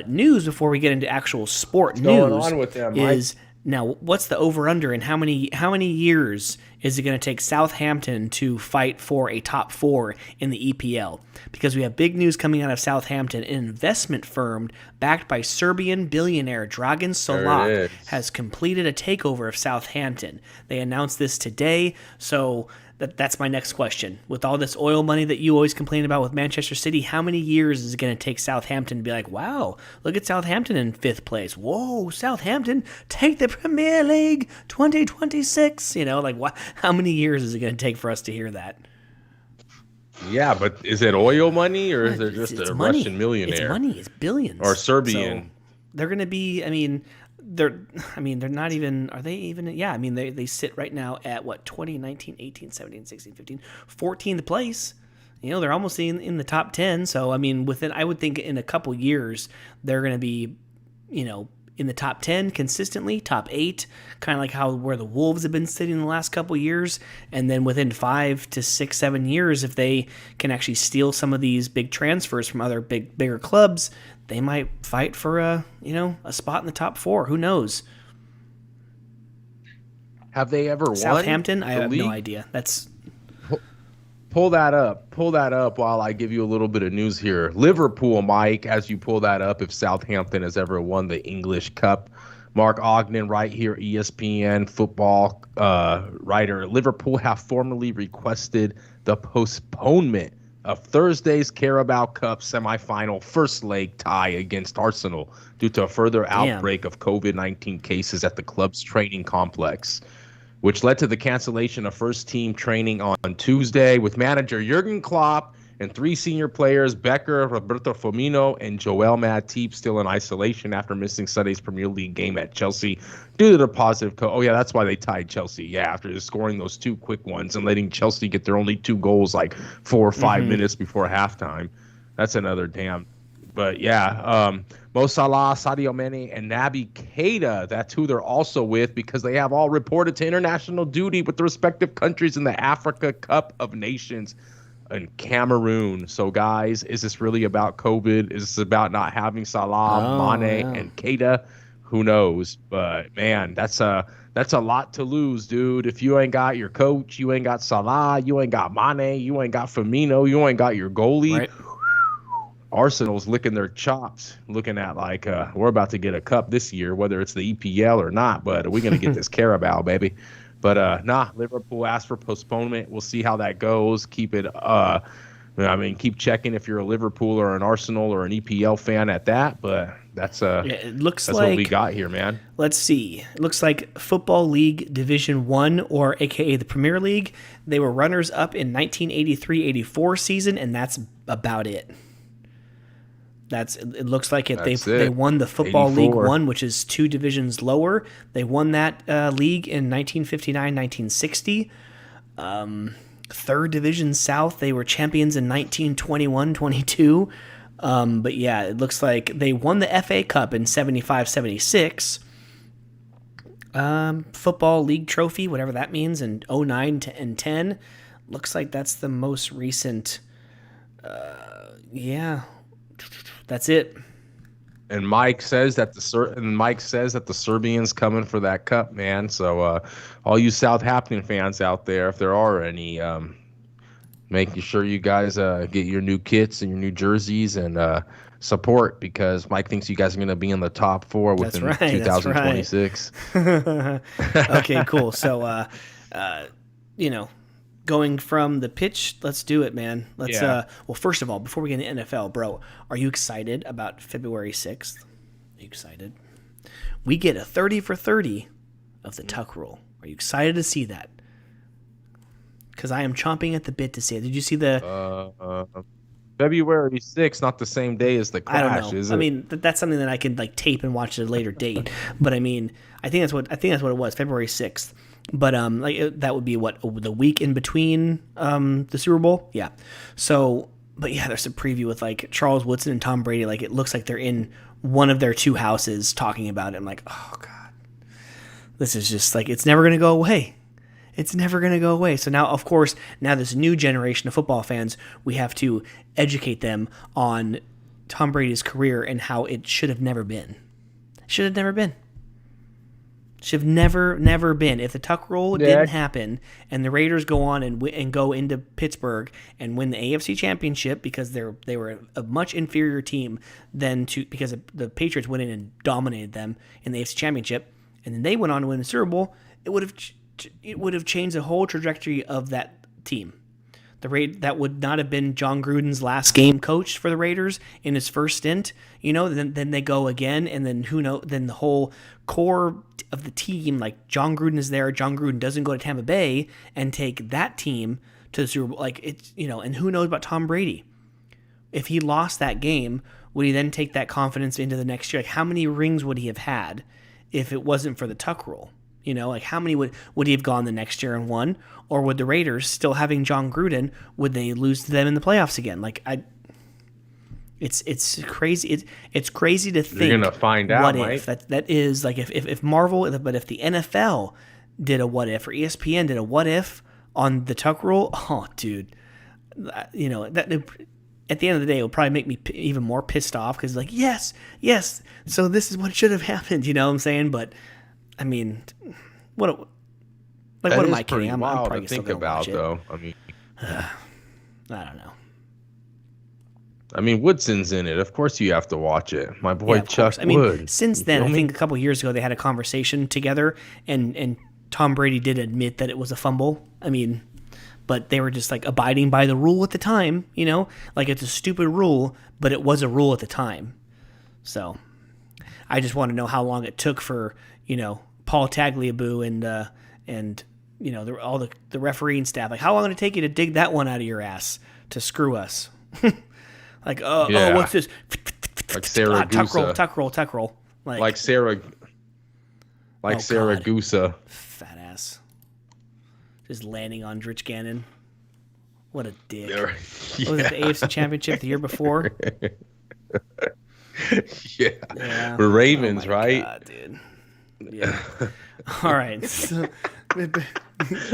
News before we get into actual sport news going on with them, is now what's the over-under, and how many years is it going to take Southampton to fight for a top 4 in the EPL? Because we have big news coming out of Southampton. An investment firm backed by Serbian billionaire Dragan Solak has completed a takeover of Southampton. They announced this today, so that's my next question. With all this oil money that you always complain about with Manchester City, how many years is it going to take Southampton to be like, wow, look at Southampton in 5th place. Whoa, Southampton, take the Premier League 2026. How many years is it going to take for us to hear that? Yeah, but is it oil money, or is it just a money. Russian millionaire? It's money. It's billions. Or Serbian. So they're going to be, they're not even, are they even, they sit right now at 20, 19, 18, 17, 16, 15, 14th place. They're almost in the top 10. So, I would think in a couple years, they're going to be, in the top 10 consistently, top 8, kind of like where the Wolves have been sitting the last couple years. And then within 5 to 6, 7 years, if they can actually steal some of these big transfers from other bigger clubs, they might fight for a spot in the top 4. Who knows? Have they ever won? Southampton? I have no idea. That's pull that up while I give you a little bit of news here. Liverpool, Mike, as you pull that up, if Southampton has ever won the English Cup. Mark Ogden, right here, ESPN football writer. Liverpool have formally requested the postponement of Thursday's Carabao Cup semifinal first leg tie against Arsenal due to a further outbreak of COVID-19 cases at the club's training complex, which led to the cancellation of first team training on Tuesday, with manager Jurgen Klopp and 3 senior players, Becker, Roberto Firmino, and Joel Matip, still in isolation after missing Sunday's Premier League game at Chelsea due to the positive that's why they tied Chelsea. Yeah, after just scoring those 2 quick ones and letting Chelsea get their only 2 goals 4 or 5 minutes before halftime. That's another damn. But yeah, Mo Salah, Sadio Mane, and Naby Keita, that's who they're also with, because they have all reported to international duty with the respective countries in the Africa Cup of Nations in Cameroon. So, guys, is this really about COVID? Is this about not having Salah, Mane, and Keita? Who knows? But, man, that's That's a lot to lose, dude. If you ain't got your coach, you ain't got Salah, you ain't got Mane, you ain't got Firmino, you ain't got your goalie. Right. Arsenal's licking their chops, looking at like we're about to get a cup this year, whether it's the EPL or not, but we're gonna get this Carabao, baby. But Liverpool asked for postponement. We'll see how that goes. Keep it keep checking if you're a Liverpool or an Arsenal or an EPL fan at that, but that's it looks that's like what we got here, man. Let's see. It looks like Football League Division 1, or aka the Premier League, they were runners up in 1983-84 season, and that's about it. It looks like they won the Football 84. League 1, which is 2 divisions lower. They won that league in 1959-1960. Third Division South, they were champions in 1921-22. But yeah, it looks like they won the FA Cup in 75-76. Football League Trophy, whatever that means, in 09 and 10. Looks like that's the most recent. Yeah, that's it. And Mike says that the Serbians coming for that cup, man. So all you Southampton fans out there, if there are any, making sure you guys get your new kits and your new jerseys and support, because Mike thinks you guys are going to be in the top 4 within 2026. Okay, cool. So, going from the pitch, let's do it, man. Let's. Well, first of all, before we get into NFL, bro, are you excited about February 6th? Are you excited? We get a 30 for 30 of the Tuck Rule. Are you excited to see that? Because I am chomping at the bit to see it. Did you see the February 6th? Not the same day as the Clash, I don't know. is it? I mean, that's something that I can like tape and watch at a later date. But I mean, I think that's what it was, February 6th. But that would be the week in between the Super Bowl. Yeah. So, but yeah, there's a preview with like Charles Woodson and Tom Brady. Like it looks like they're in one of their 2 houses talking about it. I'm like, oh god, this is just like, it's never gonna go away. It's never going to go away. So now, of course, this new generation of football fans, we have to educate them on Tom Brady's career and how it should have never been. Should have never been. Should have never been. If the Tuck Rule didn't happen and the Raiders go on and go into Pittsburgh and win the AFC Championship, because they were a much inferior team because the Patriots went in and dominated them in the AFC Championship, and then they went on to win the Super Bowl, it would have changed the whole trajectory of that team. That would not have been John Gruden's last game coached for the Raiders in his first stint. Then they go again, and then who knows? Then the whole core of the team, like John Gruden is there. John Gruden doesn't go to Tampa Bay and take that team to the Super Bowl. Like it's and who knows about Tom Brady? If he lost that game, would he then take that confidence into the next year? Like how many rings would he have had if it wasn't for the Tuck Rule? Like how many would he have gone the next year and won? Or would the Raiders, still having John Gruden, would they lose to them in the playoffs again? Like it's crazy. It's crazy to think. You're gonna find out. What Mike. if that is like if Marvel, but if the NFL did a what if, or ESPN did a what if on the Tuck Rule, oh dude, that at the end of the day, it would probably make me even more pissed off because like yes, so this is what should have happened. You know what I'm saying? But I mean, what am I kidding? I'm probably to think about, though. I mean, I don't know. I mean, Woodson's in it. Of course, you have to watch it. My boy Chuck Wood. I mean, since then, I think a couple of years ago they had a conversation together, and Tom Brady did admit that it was a fumble. I mean, but they were just like abiding by the rule at the time. Like it's a stupid rule, but it was a rule at the time. So, I just want to know how long it took for Paul Tagliabue and all the refereeing staff. Like, how long did it take you to dig that one out of your ass to screw us? Like, what's this? Like Saragusa. Tuck roll. Like Saragusa. Fat ass. Just landing on Rich Gannon. What a dick. Yeah. Was it the AFC Championship the year before? Yeah. We're Ravens, right? God, dude. Yeah. All right.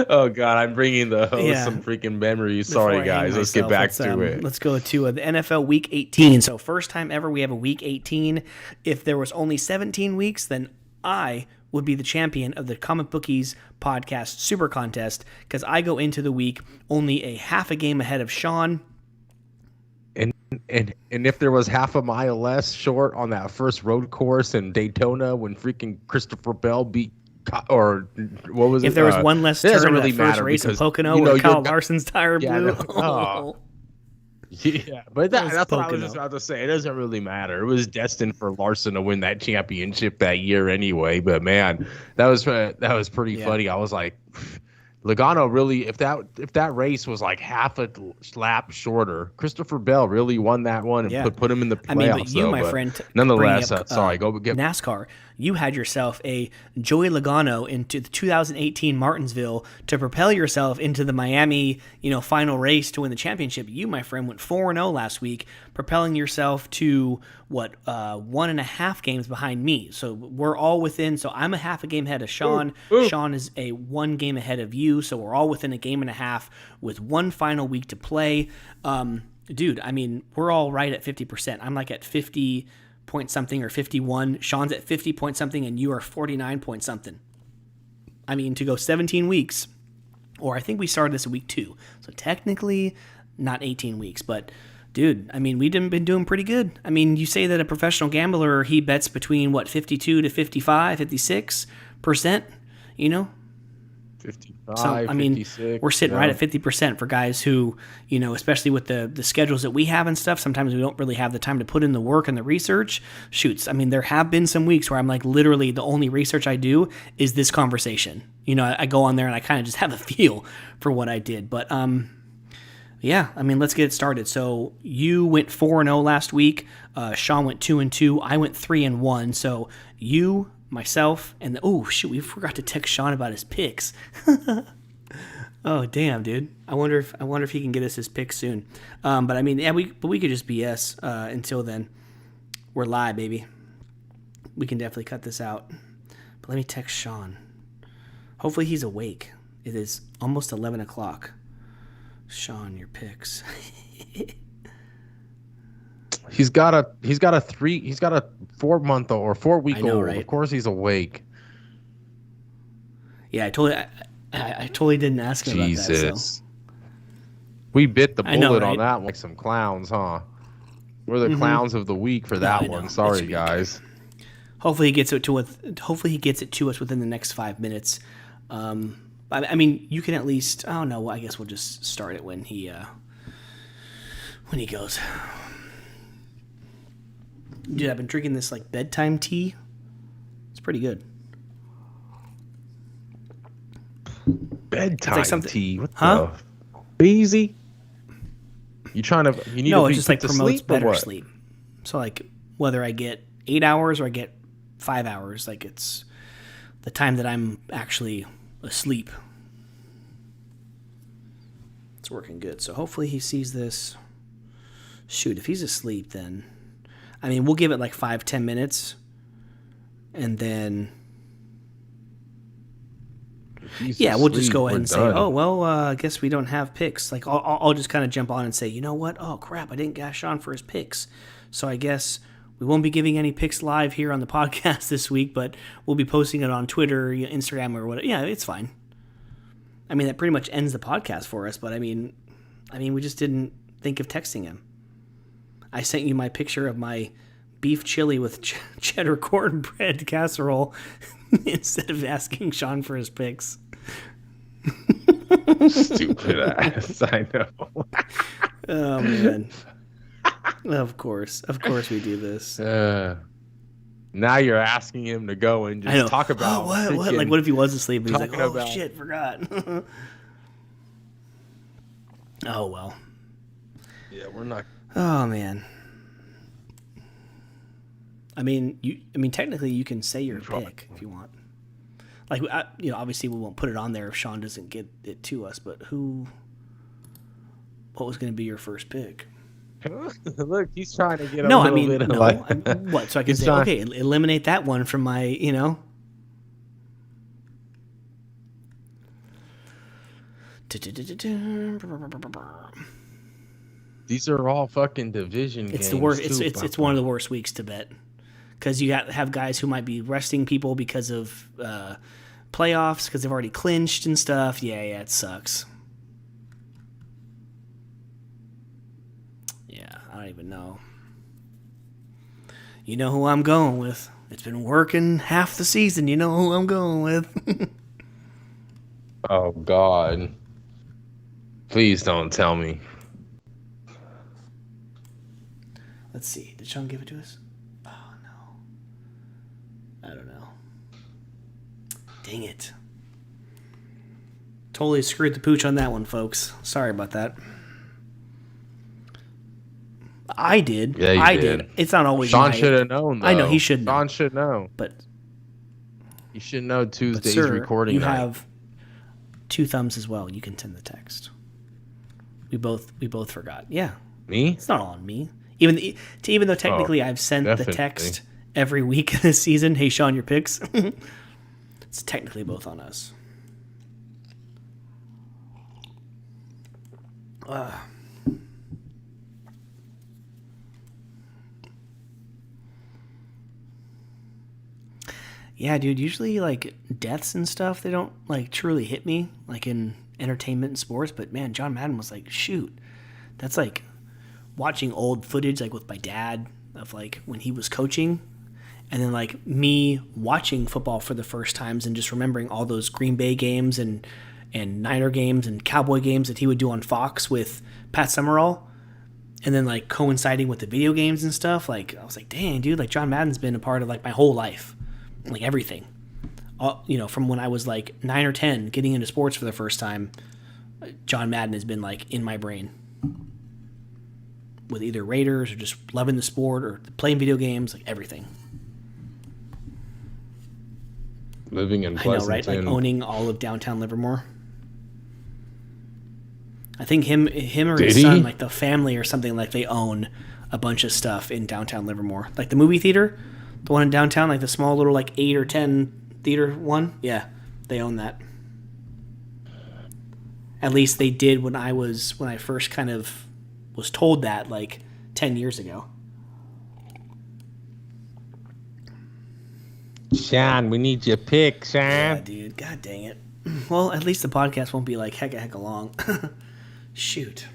Oh God, I'm bringing some freaking memories. Sorry, guys. Let's get back to it. Let's go to the NFL Week 18. So first time ever we have a Week 18. If there was only 17 weeks, then I would be the champion of the Comic Bookies podcast Super Contest, because I go into the week only a half a game ahead of Sean. And if there was half a mile less short on that first road course in Daytona when freaking Christopher Bell beat, or what was it? If there was one less turn in that first race in Pocono where Kyle Larson's tire blew. Yeah, but that's what I was just about to say. It doesn't really matter. It was destined for Larson to win that championship that year anyway. But man, that was pretty funny. I was like, Logano really, if that race was like half a lap shorter, Christopher Bell really won that one and put him in the playoffs. I mean, but you, my friend, nonetheless, sorry, go get NASCAR. You had yourself a Joey Logano into the 2018 Martinsville to propel yourself into the Miami, final race to win the championship. You, my friend, went 4-0 last week, propelling yourself to 1.5 games behind me. So we're all within. So I'm a half a game ahead of Sean. Ooh. Sean is a 1 game ahead of you. So we're all within a game and a half with one final week to play. Dude, I mean, we're all right at 50%. I'm like at 50 point something or 51. Sean's at 50 point something and you are 49 point something. I mean, to go 17 weeks, or I think we started this in week 2. So technically not 18 weeks, but dude, I mean, we've been doing pretty good. I mean, you say that a professional gambler, he bets between 52 to 55, 56%, 55, so, I mean, 56, we're sitting right at 50% for guys who, especially with the schedules that we have and stuff, sometimes we don't really have the time to put in the work and the research. Shoots. I mean, there have been some weeks where I'm like, literally the only research I do is this conversation. I go on there and I kind of just have a feel for what I did. But, yeah, I mean, let's get it started. So you went 4-0 last week. Sean went 2-2. I went 3-1. So you, myself, and we forgot to text Sean about his picks. Oh damn, dude! I wonder if he can get us his picks soon. But I mean, we could just BS until then. We're live, baby. We can definitely cut this out. But let me text Sean. Hopefully he's awake. It is almost 11 o'clock. Sean, your picks. He's got a 4-month-old or 4-week-old. Right? Of course he's awake. Yeah, I totally didn't ask him about that. So. We bit the bullet right? on that one like some clowns, huh? We're the clowns of the week for that one. Sorry, guys. Okay. Hopefully he gets it to us within the next 5 minutes. I mean, you can at least. Oh no, I guess we'll just start it when he goes. Dude, I've been drinking this like bedtime tea. It's pretty good. Bedtime tea? What the? Easy? You need no, to it just like promotes sleep better sleep. So like whether I get 8 hours or I get 5 hours, like it's the time that I'm actually asleep. It's working good. So hopefully he sees this. Shoot, if he's asleep, then I mean, we'll give it like 5-10 minutes, and then we'll just go ahead and say, oh well, I guess we don't have picks. Like I'll just kind of jump on and say, you know what? Oh crap, I didn't gas Sean for his picks, so I guess we won't be giving any picks live here on the podcast this week, but we'll be posting it on Twitter, Instagram, or whatever. Yeah, it's fine. I mean, that pretty much ends the podcast for us. But I mean, we just didn't think of texting him. I sent you my picture of my beef chili with cheddar cornbread casserole instead of asking Sean for his picks. Stupid ass, I know. Oh, man. Of course we do this. Now you're asking him to go and just talk about what? Like, what if he was asleep and he's like, oh, shit, forgot. Oh, well. Yeah, we're not... Oh man. I mean, technically, you can say your pick if you want. Like, obviously, we won't put it on there if Sean doesn't get it to us. But what was going to be your first pick? Look, he's trying to get a what? So I can say, okay, eliminate that one from my, These are all fucking division games. It's the worst. It's one of the worst weeks to bet because you have guys who might be resting people because of playoffs because they've already clinched and stuff. Yeah, it sucks. Yeah, I don't even know. You know who I'm going with. It's been working half the season. You know who I'm going with. Oh, God. Please don't tell me. Let's see. Did Sean give it to us? Oh, no. I don't know. Dang it. Totally screwed the pooch on that one, folks. Sorry about that. I did. Yeah, you did. It's not always Sean should have known, though. I know, he should know. Sean should know. But you should know Tuesday's sir, recording you night. have 2 thumbs as well. You can send the text. We both forgot. Yeah. Me? It's not all on me. Even though technically I've sent the text every week this season, hey Sean, your picks. It's technically both on us. Yeah, dude, usually like deaths and stuff, they don't like truly hit me like in entertainment and sports, but man, John Madden was like, shoot, that's like watching old footage like with my dad of like when he was coaching, and then like me watching football for the first times and just remembering all those Green Bay games and Niner games and Cowboy games that he would do on Fox with Pat Summerall, and then like coinciding with the video games and stuff. Like I was like, dang, dude, like John Madden's been a part of like my whole life, like everything. From when I was like 9 or 10 getting into sports for the first time, John Madden has been like in my brain with either Raiders or just loving the sport or playing video games, like everything. Living in Pleasanton. I know, right? Like owning all of downtown Livermore. I think him or his son, like the family or something, like they own a bunch of stuff in downtown Livermore. Like the movie theater, the one in downtown, like the small little like 8 or 10 theater one. Yeah, they own that. At least they did when I first kind of was told that like 10 years ago. Sean, we need your pick, Sean. Yeah, dude. God dang it. Well, at least the podcast won't be like heck long. Shoot.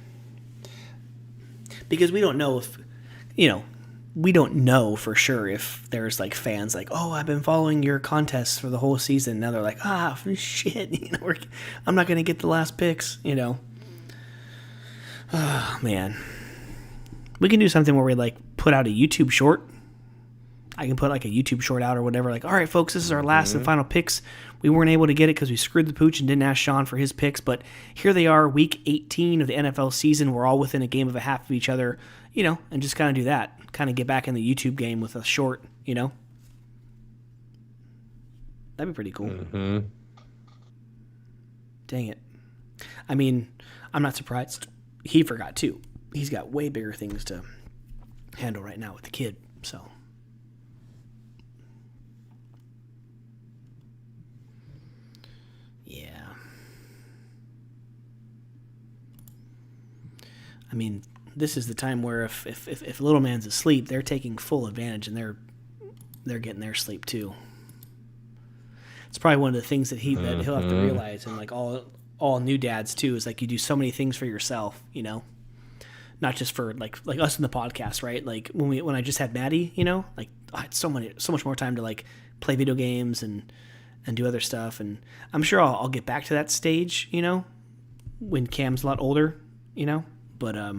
Because we don't know if, we don't know for sure if there's like fans like, oh, I've been following your contests for the whole season. Now they're like, shit, I'm not going to get the last picks, Oh, man. We can do something where we like put out a YouTube short. I can put like a YouTube short out or whatever. Like, all right, folks, this is our last and final picks. We weren't able to get it because we screwed the pooch and didn't ask Sean for his picks. But here they are, week 18 of the NFL season. We're all within a game of a half of each other, and just kind of do that. Kind of get back in the YouTube game with a short, That'd be pretty cool. Mm-hmm. Dang it. I mean, I'm not surprised. He forgot too. He's got way bigger things to handle right now with the kid, so... Yeah. I mean, this is the time where if little man's asleep, they're taking full advantage and they're getting their sleep too. It's probably one of the things that he'll have to realize, and like all new dads too, is like you do so many things for yourself, not just for like us in the podcast, right? Like when I just had Maddie, like I had so much more time to like play video games and do other stuff, and I'm sure I'll get back to that stage, when Cam's a lot older, but I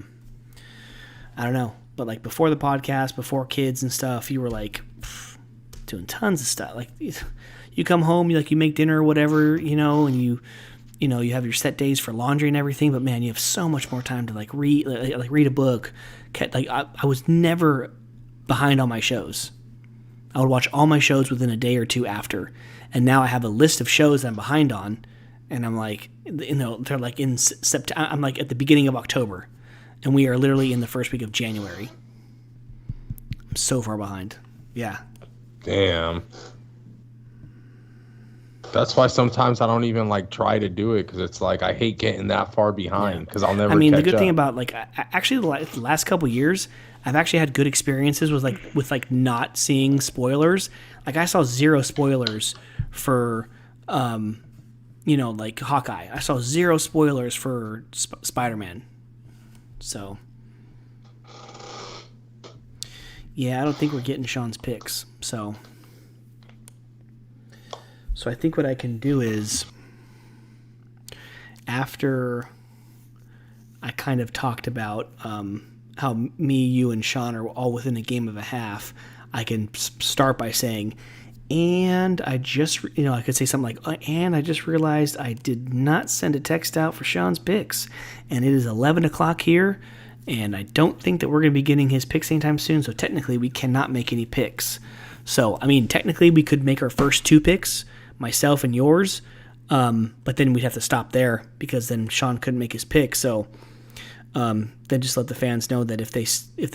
don't know. But like before the podcast, before kids and stuff, you were like doing tons of stuff. Like you come home, you make dinner or whatever, and you have your set days for laundry and everything. But man, you have so much more time to like read a book. Like I was never behind on my shows. I would watch all my shows within a day or two after. And now I have a list of shows that I'm behind on, and I'm like, they're like in September. I'm like at the beginning of October, and we are literally in the first week of January. I'm so far behind. Yeah. Damn. That's why sometimes I don't even like try to do it, because it's like I hate getting that far behind, because I'll never. I mean, catch the good up. thing about actually the last couple years, I've actually had good experiences with not seeing spoilers. Like I saw 0 spoilers for, like Hawkeye. I saw 0 spoilers for Spider-Man. So, yeah, I don't think we're getting Sean's picks. So I think what I can do is, after I kind of talked about how me, you, and Sean are all within a game of a half, I can start by saying, and I just, I could say something like, and I just realized I did not send a text out for Sean's picks, and it is 11 o'clock here, and I don't think that we're going to be getting his picks anytime soon, so technically we cannot make any picks. So, I mean, technically we could make our first 2 picks, myself and yours, but then we'd have to stop there, because then Sean couldn't make his pick. So then just let the fans know that if they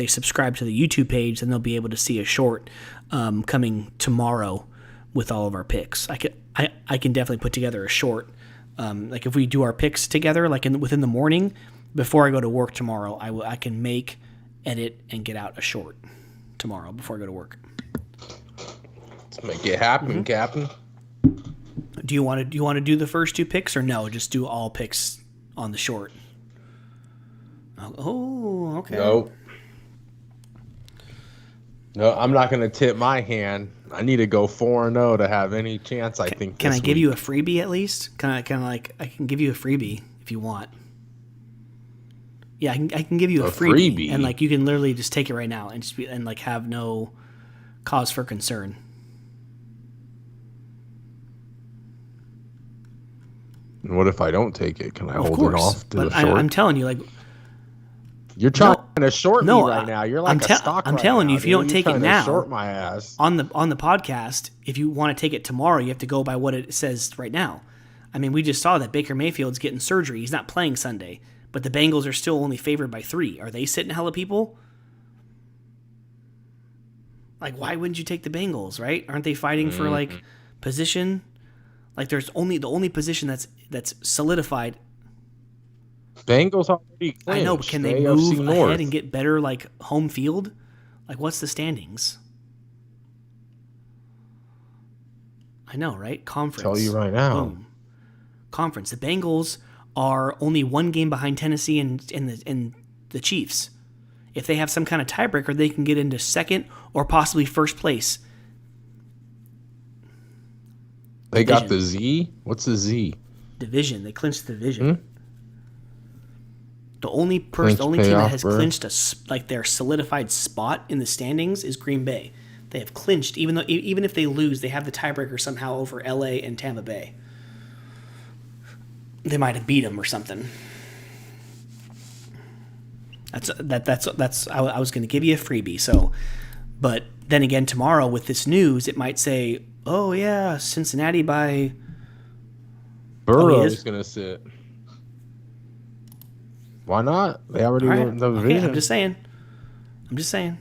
subscribe to the YouTube page, then they'll be able to see a short coming tomorrow with all of our picks. I can definitely put together a short. Like if we do our picks together, like within the morning before I go to work tomorrow, I can make, edit, and get out a short tomorrow before I go to work. Let's make it happen, Captain. Do you want to do the first 2 picks, or no? Just do all picks on the short. Oh, okay. No, I'm not going to tip my hand. I need to go 4-0 to have any chance. I think. Can I give you a freebie at least? I can give you a freebie if you want. Yeah, I can give you a freebie, and like you can literally just take it right now and just have no cause for concern. And what if I don't take it? Can I hold it off to the short? I'm telling you, you're trying to short me right now. You're like a stock. I'm telling you, if you don't take it now, short my ass on the podcast. If you want to take it tomorrow, you have to go by what it says right now. I mean, we just saw that Baker Mayfield's getting surgery. He's not playing Sunday, but the Bengals are still only favored by 3. Are they sitting hella people? Like, why wouldn't you take the Bengals? Right? Aren't they fighting for position? Like, there's only the only position that's solidified. Bengals already clinched. I know, but can they move ahead and get better home field? Like, what's the standings? I know, right? Conference. Tell you right now. Boom. Conference. The Bengals are only 1 game behind Tennessee and the Chiefs. If they have some kind of tiebreaker, they can get into second or possibly first place. They got the Z? What's the Z? Division. They clinched the division. The only team that has clinched their solidified spot in the standings is Green Bay. They have clinched, even if they lose, they have the tiebreaker somehow over LA and Tampa Bay. They might have beat them or something. That's I was going to give you a freebie. So, but then again, tomorrow with this news, it might say, "Oh yeah, Cincinnati by." Burrow's going to sit. Why not? They already were in the division. Okay, I'm just saying.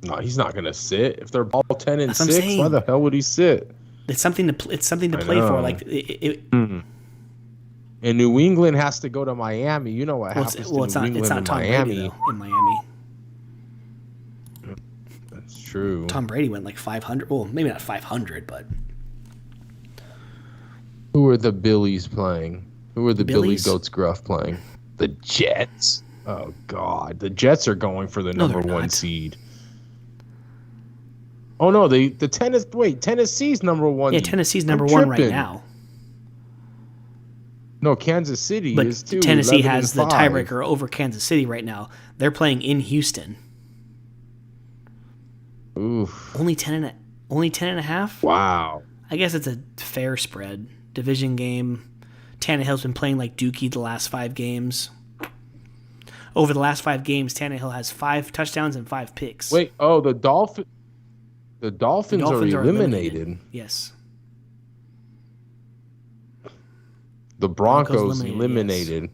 No, he's not going to sit. If they're all 10-6, why the hell would he sit? It's something to play for. Like And New England has to go to Miami. You know what happens to New England it's not in Tom Miami. Brady, though, in Miami. That's true. Tom Brady went 500. Well, maybe not 500, but who are the Billies playing? Who are the Billy Goats Gruff playing? The Jets. Oh God, the Jets are going for the number 1 seed. Oh no, Tennessee's number 1. Yeah, Tennessee's number 1 right now. No, Kansas City is too. Tennessee has the tiebreaker over Kansas City right now. They're playing in Houston. Oof. Only 10 and a half? Wow. I guess it's a fair spread. Division game. Tannehill's been playing like Dookie the last 5 games. Over the last 5 games, Tannehill has 5 touchdowns and 5 picks. Wait, the Dolphins are eliminated. Yes. The Broncos eliminated. Yes.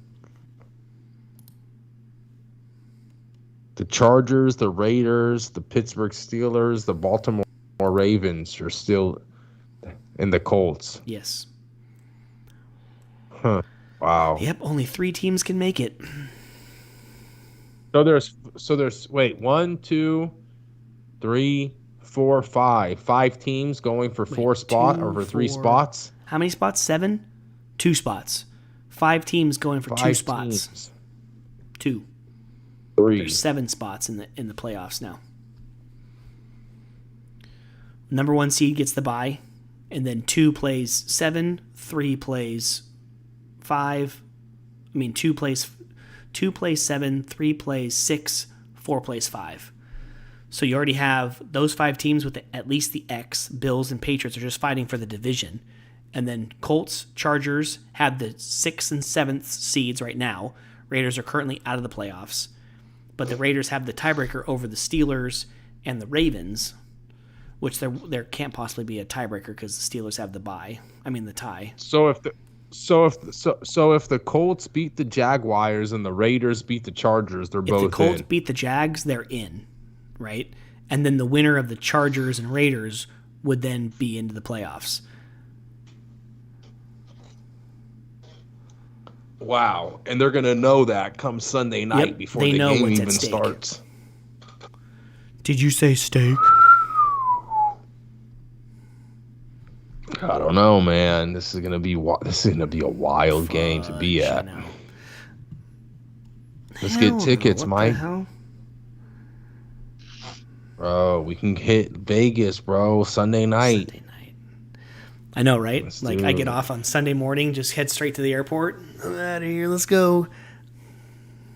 The Chargers, the Raiders, the Pittsburgh Steelers, the Baltimore Ravens are still and the Colts. Yes. Huh. Wow. Yep, only 3 teams can make it. So there's wait, 1, 2, 3, 4, 5. 5 teams going for 4 spots or for 3 spots. How many spots? 7? 2 spots. 5 teams going for 2 spots. Teams. 2. 3. There's 7 spots in the playoffs now. Number 1 seed gets the bye, and then 2 plays 7, 3 plays 5. 2 plays 7, 3 plays 6, 4 plays 5. So you already have those 5 teams with at least the X. Bills and Patriots are just fighting for the division. And then Colts, Chargers have the 6th and 7th seeds right now. Raiders are currently out of the playoffs. But the Raiders have the tiebreaker over the Steelers and the Ravens, which there can't possibly be a tiebreaker because the Steelers have the tie. So if the Colts beat the Jaguars and the Raiders beat the Chargers, they're both in. If the Colts beat the Jags, they're in, right? And then the winner of the Chargers and Raiders would then be into the playoffs. Wow. And they're going to know that come Sunday night before the game even starts. Did you say steak? I don't know, man. This is gonna be a wild game to be at. Let's get tickets, Mike. Bro, we can hit Vegas, bro. Sunday night. I know, right? I get off on Sunday morning, just head straight to the airport. I'm out of here. Let's go.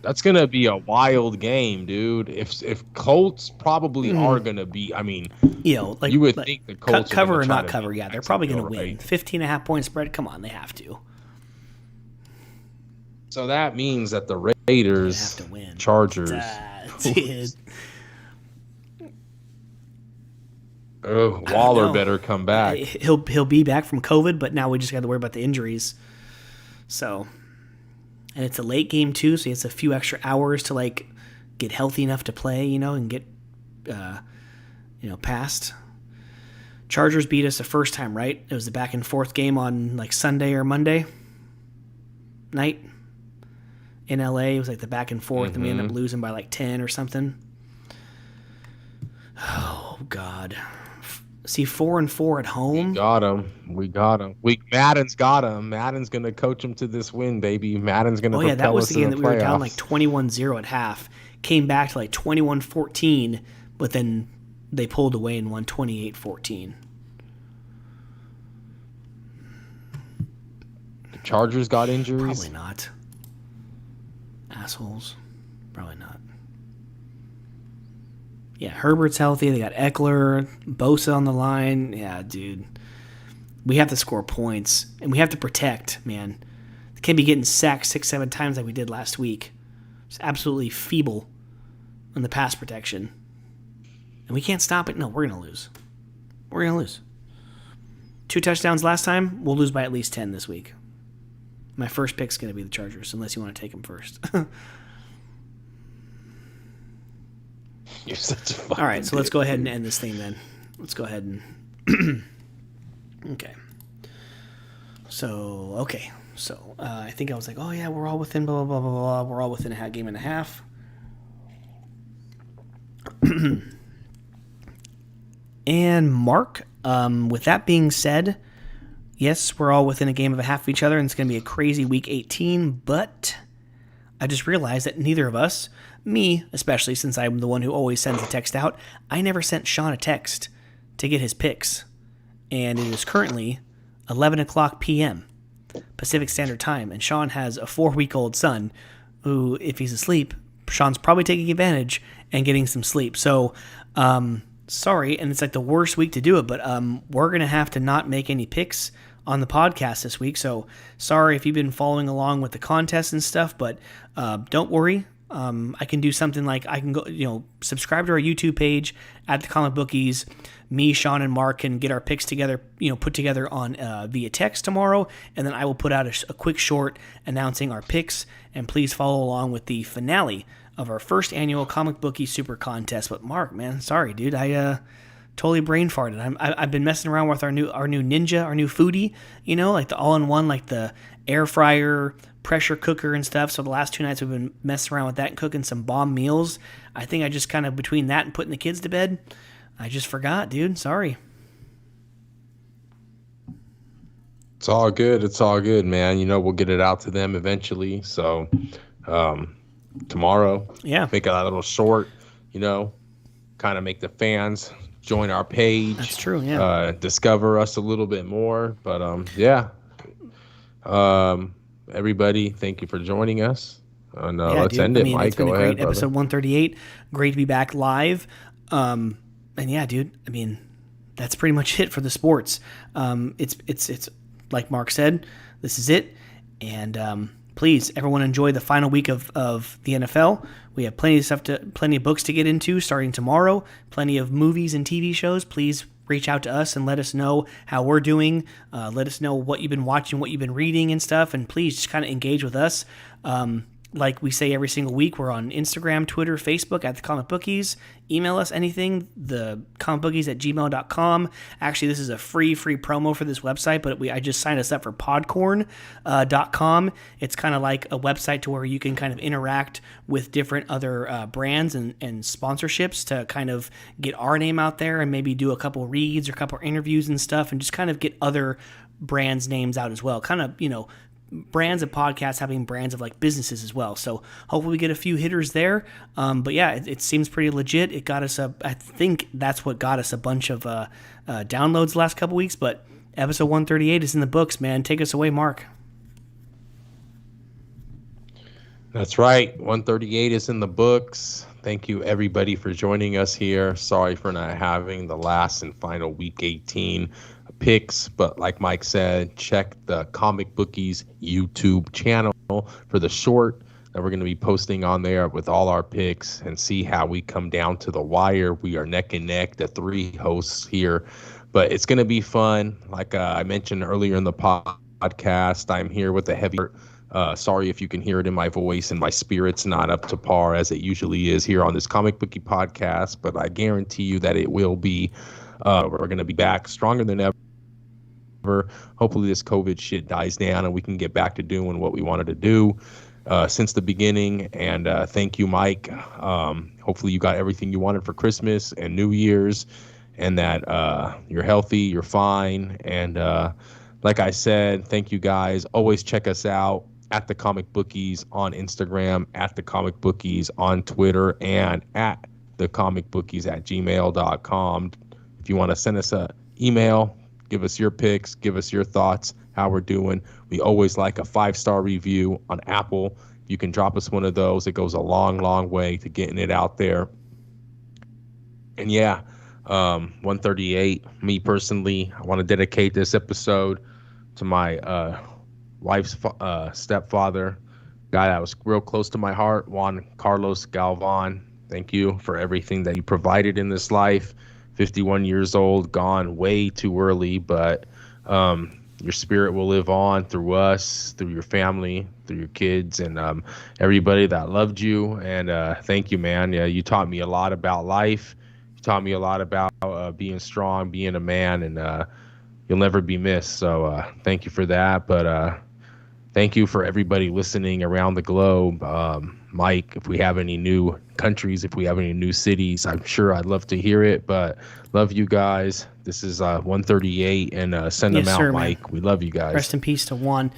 That's gonna be a wild game, dude. If Colts probably are gonna be, you would think the Colts cover or not cover. Yeah, they're probably gonna win. 15.5 point spread. Come on, they have to. So that means that the Raiders, have to win. Chargers. That's it. Oh, Waller better come back. He'll be back from COVID, but now we just got to worry about the injuries. So, and it's a late game too, so it's a few extra hours to get healthy enough to play, and get past. Chargers beat us the first time, right? It was the back and forth game on Sunday or Monday night in LA. It was the back and forth, and we ended up losing by 10 or something. Oh God. See, 4-4 at home. We got him. Madden's got him. Madden's gonna coach him to this win, baby. Madden's gonna. Oh yeah, that was the game that we were down 21-0 at half. Came back to 21-14, but then they pulled away and won 28-14. The Chargers got injuries. Probably not. Assholes. Probably not. Yeah, Herbert's healthy. They got Eckler, Bosa on the line. Yeah, dude. We have to score points, and we have to protect, man. They can't be getting sacked 6-7 times like we did last week. It's absolutely feeble on the pass protection. And we can't stop it. No, we're going to lose. We're going to lose. 2 touchdowns last time. We'll lose by at least 10 this week. My first pick's going to be the Chargers, unless you want to take them first. You're such a fucking All right, so let's go ahead and end this thing then. Let's go ahead and... Okay. So, I think I was oh yeah, we're all within blah, blah, blah, blah, blah. We're all within a game and a half. And Mark, with that being said, yes, we're all within a game of a half of each other, and it's going to be a crazy week 18, but I just realized that neither of us, me especially, since I'm the one who always sends a text out, I never sent Sean a text to get his picks. And it is currently 11 o'clock p.m. Pacific Standard Time, and Sean has a 4-week-old son who, if he's asleep, Sean's probably taking advantage and getting some sleep. So, sorry, and it's the worst week to do it, but we're going to have to not make any picks on the podcast this week. So, sorry if you've been following along with the contest and stuff, but don't worry. I can do something I can go, subscribe to our YouTube page at the Comic Bookies. Me, Sean, and Mark can get our picks together, put together on via text tomorrow, and then I will put out a quick short announcing our picks. And please follow along with the finale of our first annual Comic Bookie Super Contest. But Mark, man, sorry, dude, I totally brain farted. I've been messing around with our new Ninja, our new foodie, like the all-in-one, like the air fryer, pressure cooker and stuff. So the last 2 nights we've been messing around with that and cooking some bomb meals. I think I just kind of, between that and putting the kids to bed, I just forgot, dude. Sorry. It's all good. It's all good, man. We'll get it out to them eventually. So tomorrow, make a little short, kind of make the fans join our page. That's true, yeah. Discover us a little bit more. But everybody, thank you for joining us. And let's end it, Mike. It's been Go a great ahead, brother. episode 138. Great to be back live. And yeah, dude, that's pretty much it for the sports. It's like Mark said, this is it. And please, everyone, enjoy the final week of the NFL. We have plenty of books to get into starting tomorrow. Plenty of movies and TV shows. Please reach out to us and let us know how we're doing. Let us know what you've been watching, what you've been reading and stuff. And please just kind of engage with us. Like we say every single week, we're on Instagram, Twitter, Facebook at the Comic Bookies. Email us anything, thecomicbookies@gmail.com. Actually, this is a free promo for this website, but I just signed us up for podcorn.com. It's kind of like a website to where you can kind of interact with different other brands and sponsorships to kind of get our name out there and maybe do a couple reads or a couple interviews and stuff and just kind of get other brands' names out as well. Kind of, brands of podcasts having brands of like businesses as well. So hopefully we get a few hitters there. But yeah, it seems pretty legit. It got us I think that's what got us a bunch of downloads the last couple weeks. But episode 138 is in the books, man. Take us away, Mark. That's right. 138 is in the books. Thank you, everybody, for joining us here. Sorry for not having the last and final week 18 picks, but like Mike said, check the Comic Bookies YouTube channel for the short that we're going to be posting on there with all our picks and see how we come down to the wire. We are neck and neck, the 3 hosts here, but it's going to be fun. Like I mentioned earlier in the podcast, I'm here with a heavy sorry if you can hear it in my voice and my spirit's not up to par as it usually is here on this Comic Bookie podcast, but I guarantee you that it will be. We're going to be back stronger than ever. Hopefully this COVID shit dies down and we can get back to doing what we wanted to do since the beginning. And thank you, Mike. Hopefully you got everything you wanted for Christmas and New Year's and that you're healthy, you're fine. And like I said, thank you guys. Always check us out at the Comic Bookies on Instagram, at the Comic Bookies on Twitter, and at the Comic Bookies at gmail.com. If you want to send us an email, give us your picks, give us your thoughts, how we're doing. We always like a 5-star review on Apple. You can drop us one of those. It goes a long, long way to getting it out there. And yeah, 138, me personally, I want to dedicate this episode to my wife's stepfather, guy that was real close to my heart, Juan Carlos Galvan. Thank you for everything that you provided in this life. 51 years old, gone way too early, but your spirit will live on through us, through your family, through your kids, and everybody that loved you. And thank you, man. Yeah, you taught me a lot about life. You taught me a lot about being strong, being a man, and you'll never be missed. So thank you for that. But thank you for everybody listening around the globe. Mike, if we have any new countries, if we have any new cities, I'm sure I'd love to hear it, but love you guys. This is 138 and send them out, sir, Mike. Man. We love you guys. Rest in peace to Juan.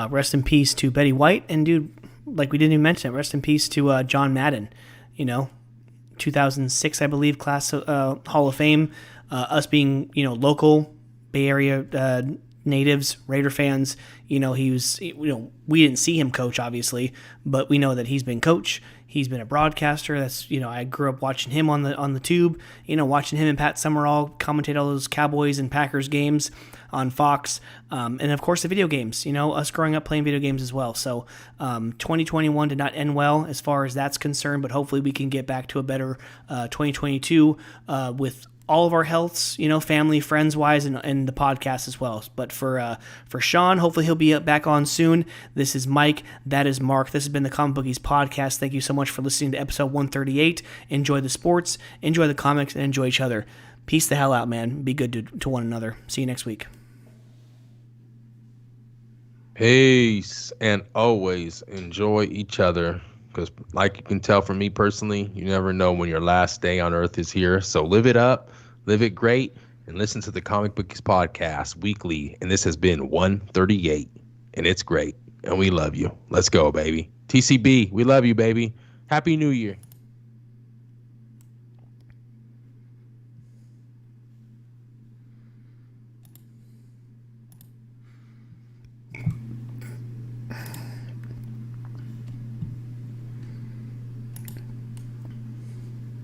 Rest in peace to Betty White. And dude, like we didn't even mention it, rest in peace to John Madden, 2006, I believe, class Hall of Fame. Us being, local Bay Area natives, Raider fans, he was, we didn't see him coach, obviously, but we know that he's been coach. He's been a broadcaster. That's, I grew up watching him on the tube, watching him and Pat Summerall commentate all those Cowboys and Packers games on Fox. And of course the video games, us growing up playing video games as well. So 2021 did not end well as far as that's concerned, but hopefully we can get back to a better 2022 with all of our healths, family, friends-wise, and the podcast as well. But for Sean, hopefully he'll be back on soon. This is Mike. That is Mark. This has been the Comic Bookies podcast. Thank you so much for listening to episode 138. Enjoy the sports, enjoy the comics, and enjoy each other. Peace the hell out, man. Be good to one another. See you next week. Peace. And always enjoy each other. Because like you can tell from me personally, you never know when your last day on earth is here. So live it up, live it great, and listen to the Comic Bookies podcast weekly. And this has been 138. And it's great. And we love you. Let's go, baby. TCB, we love you, baby. Happy New Year.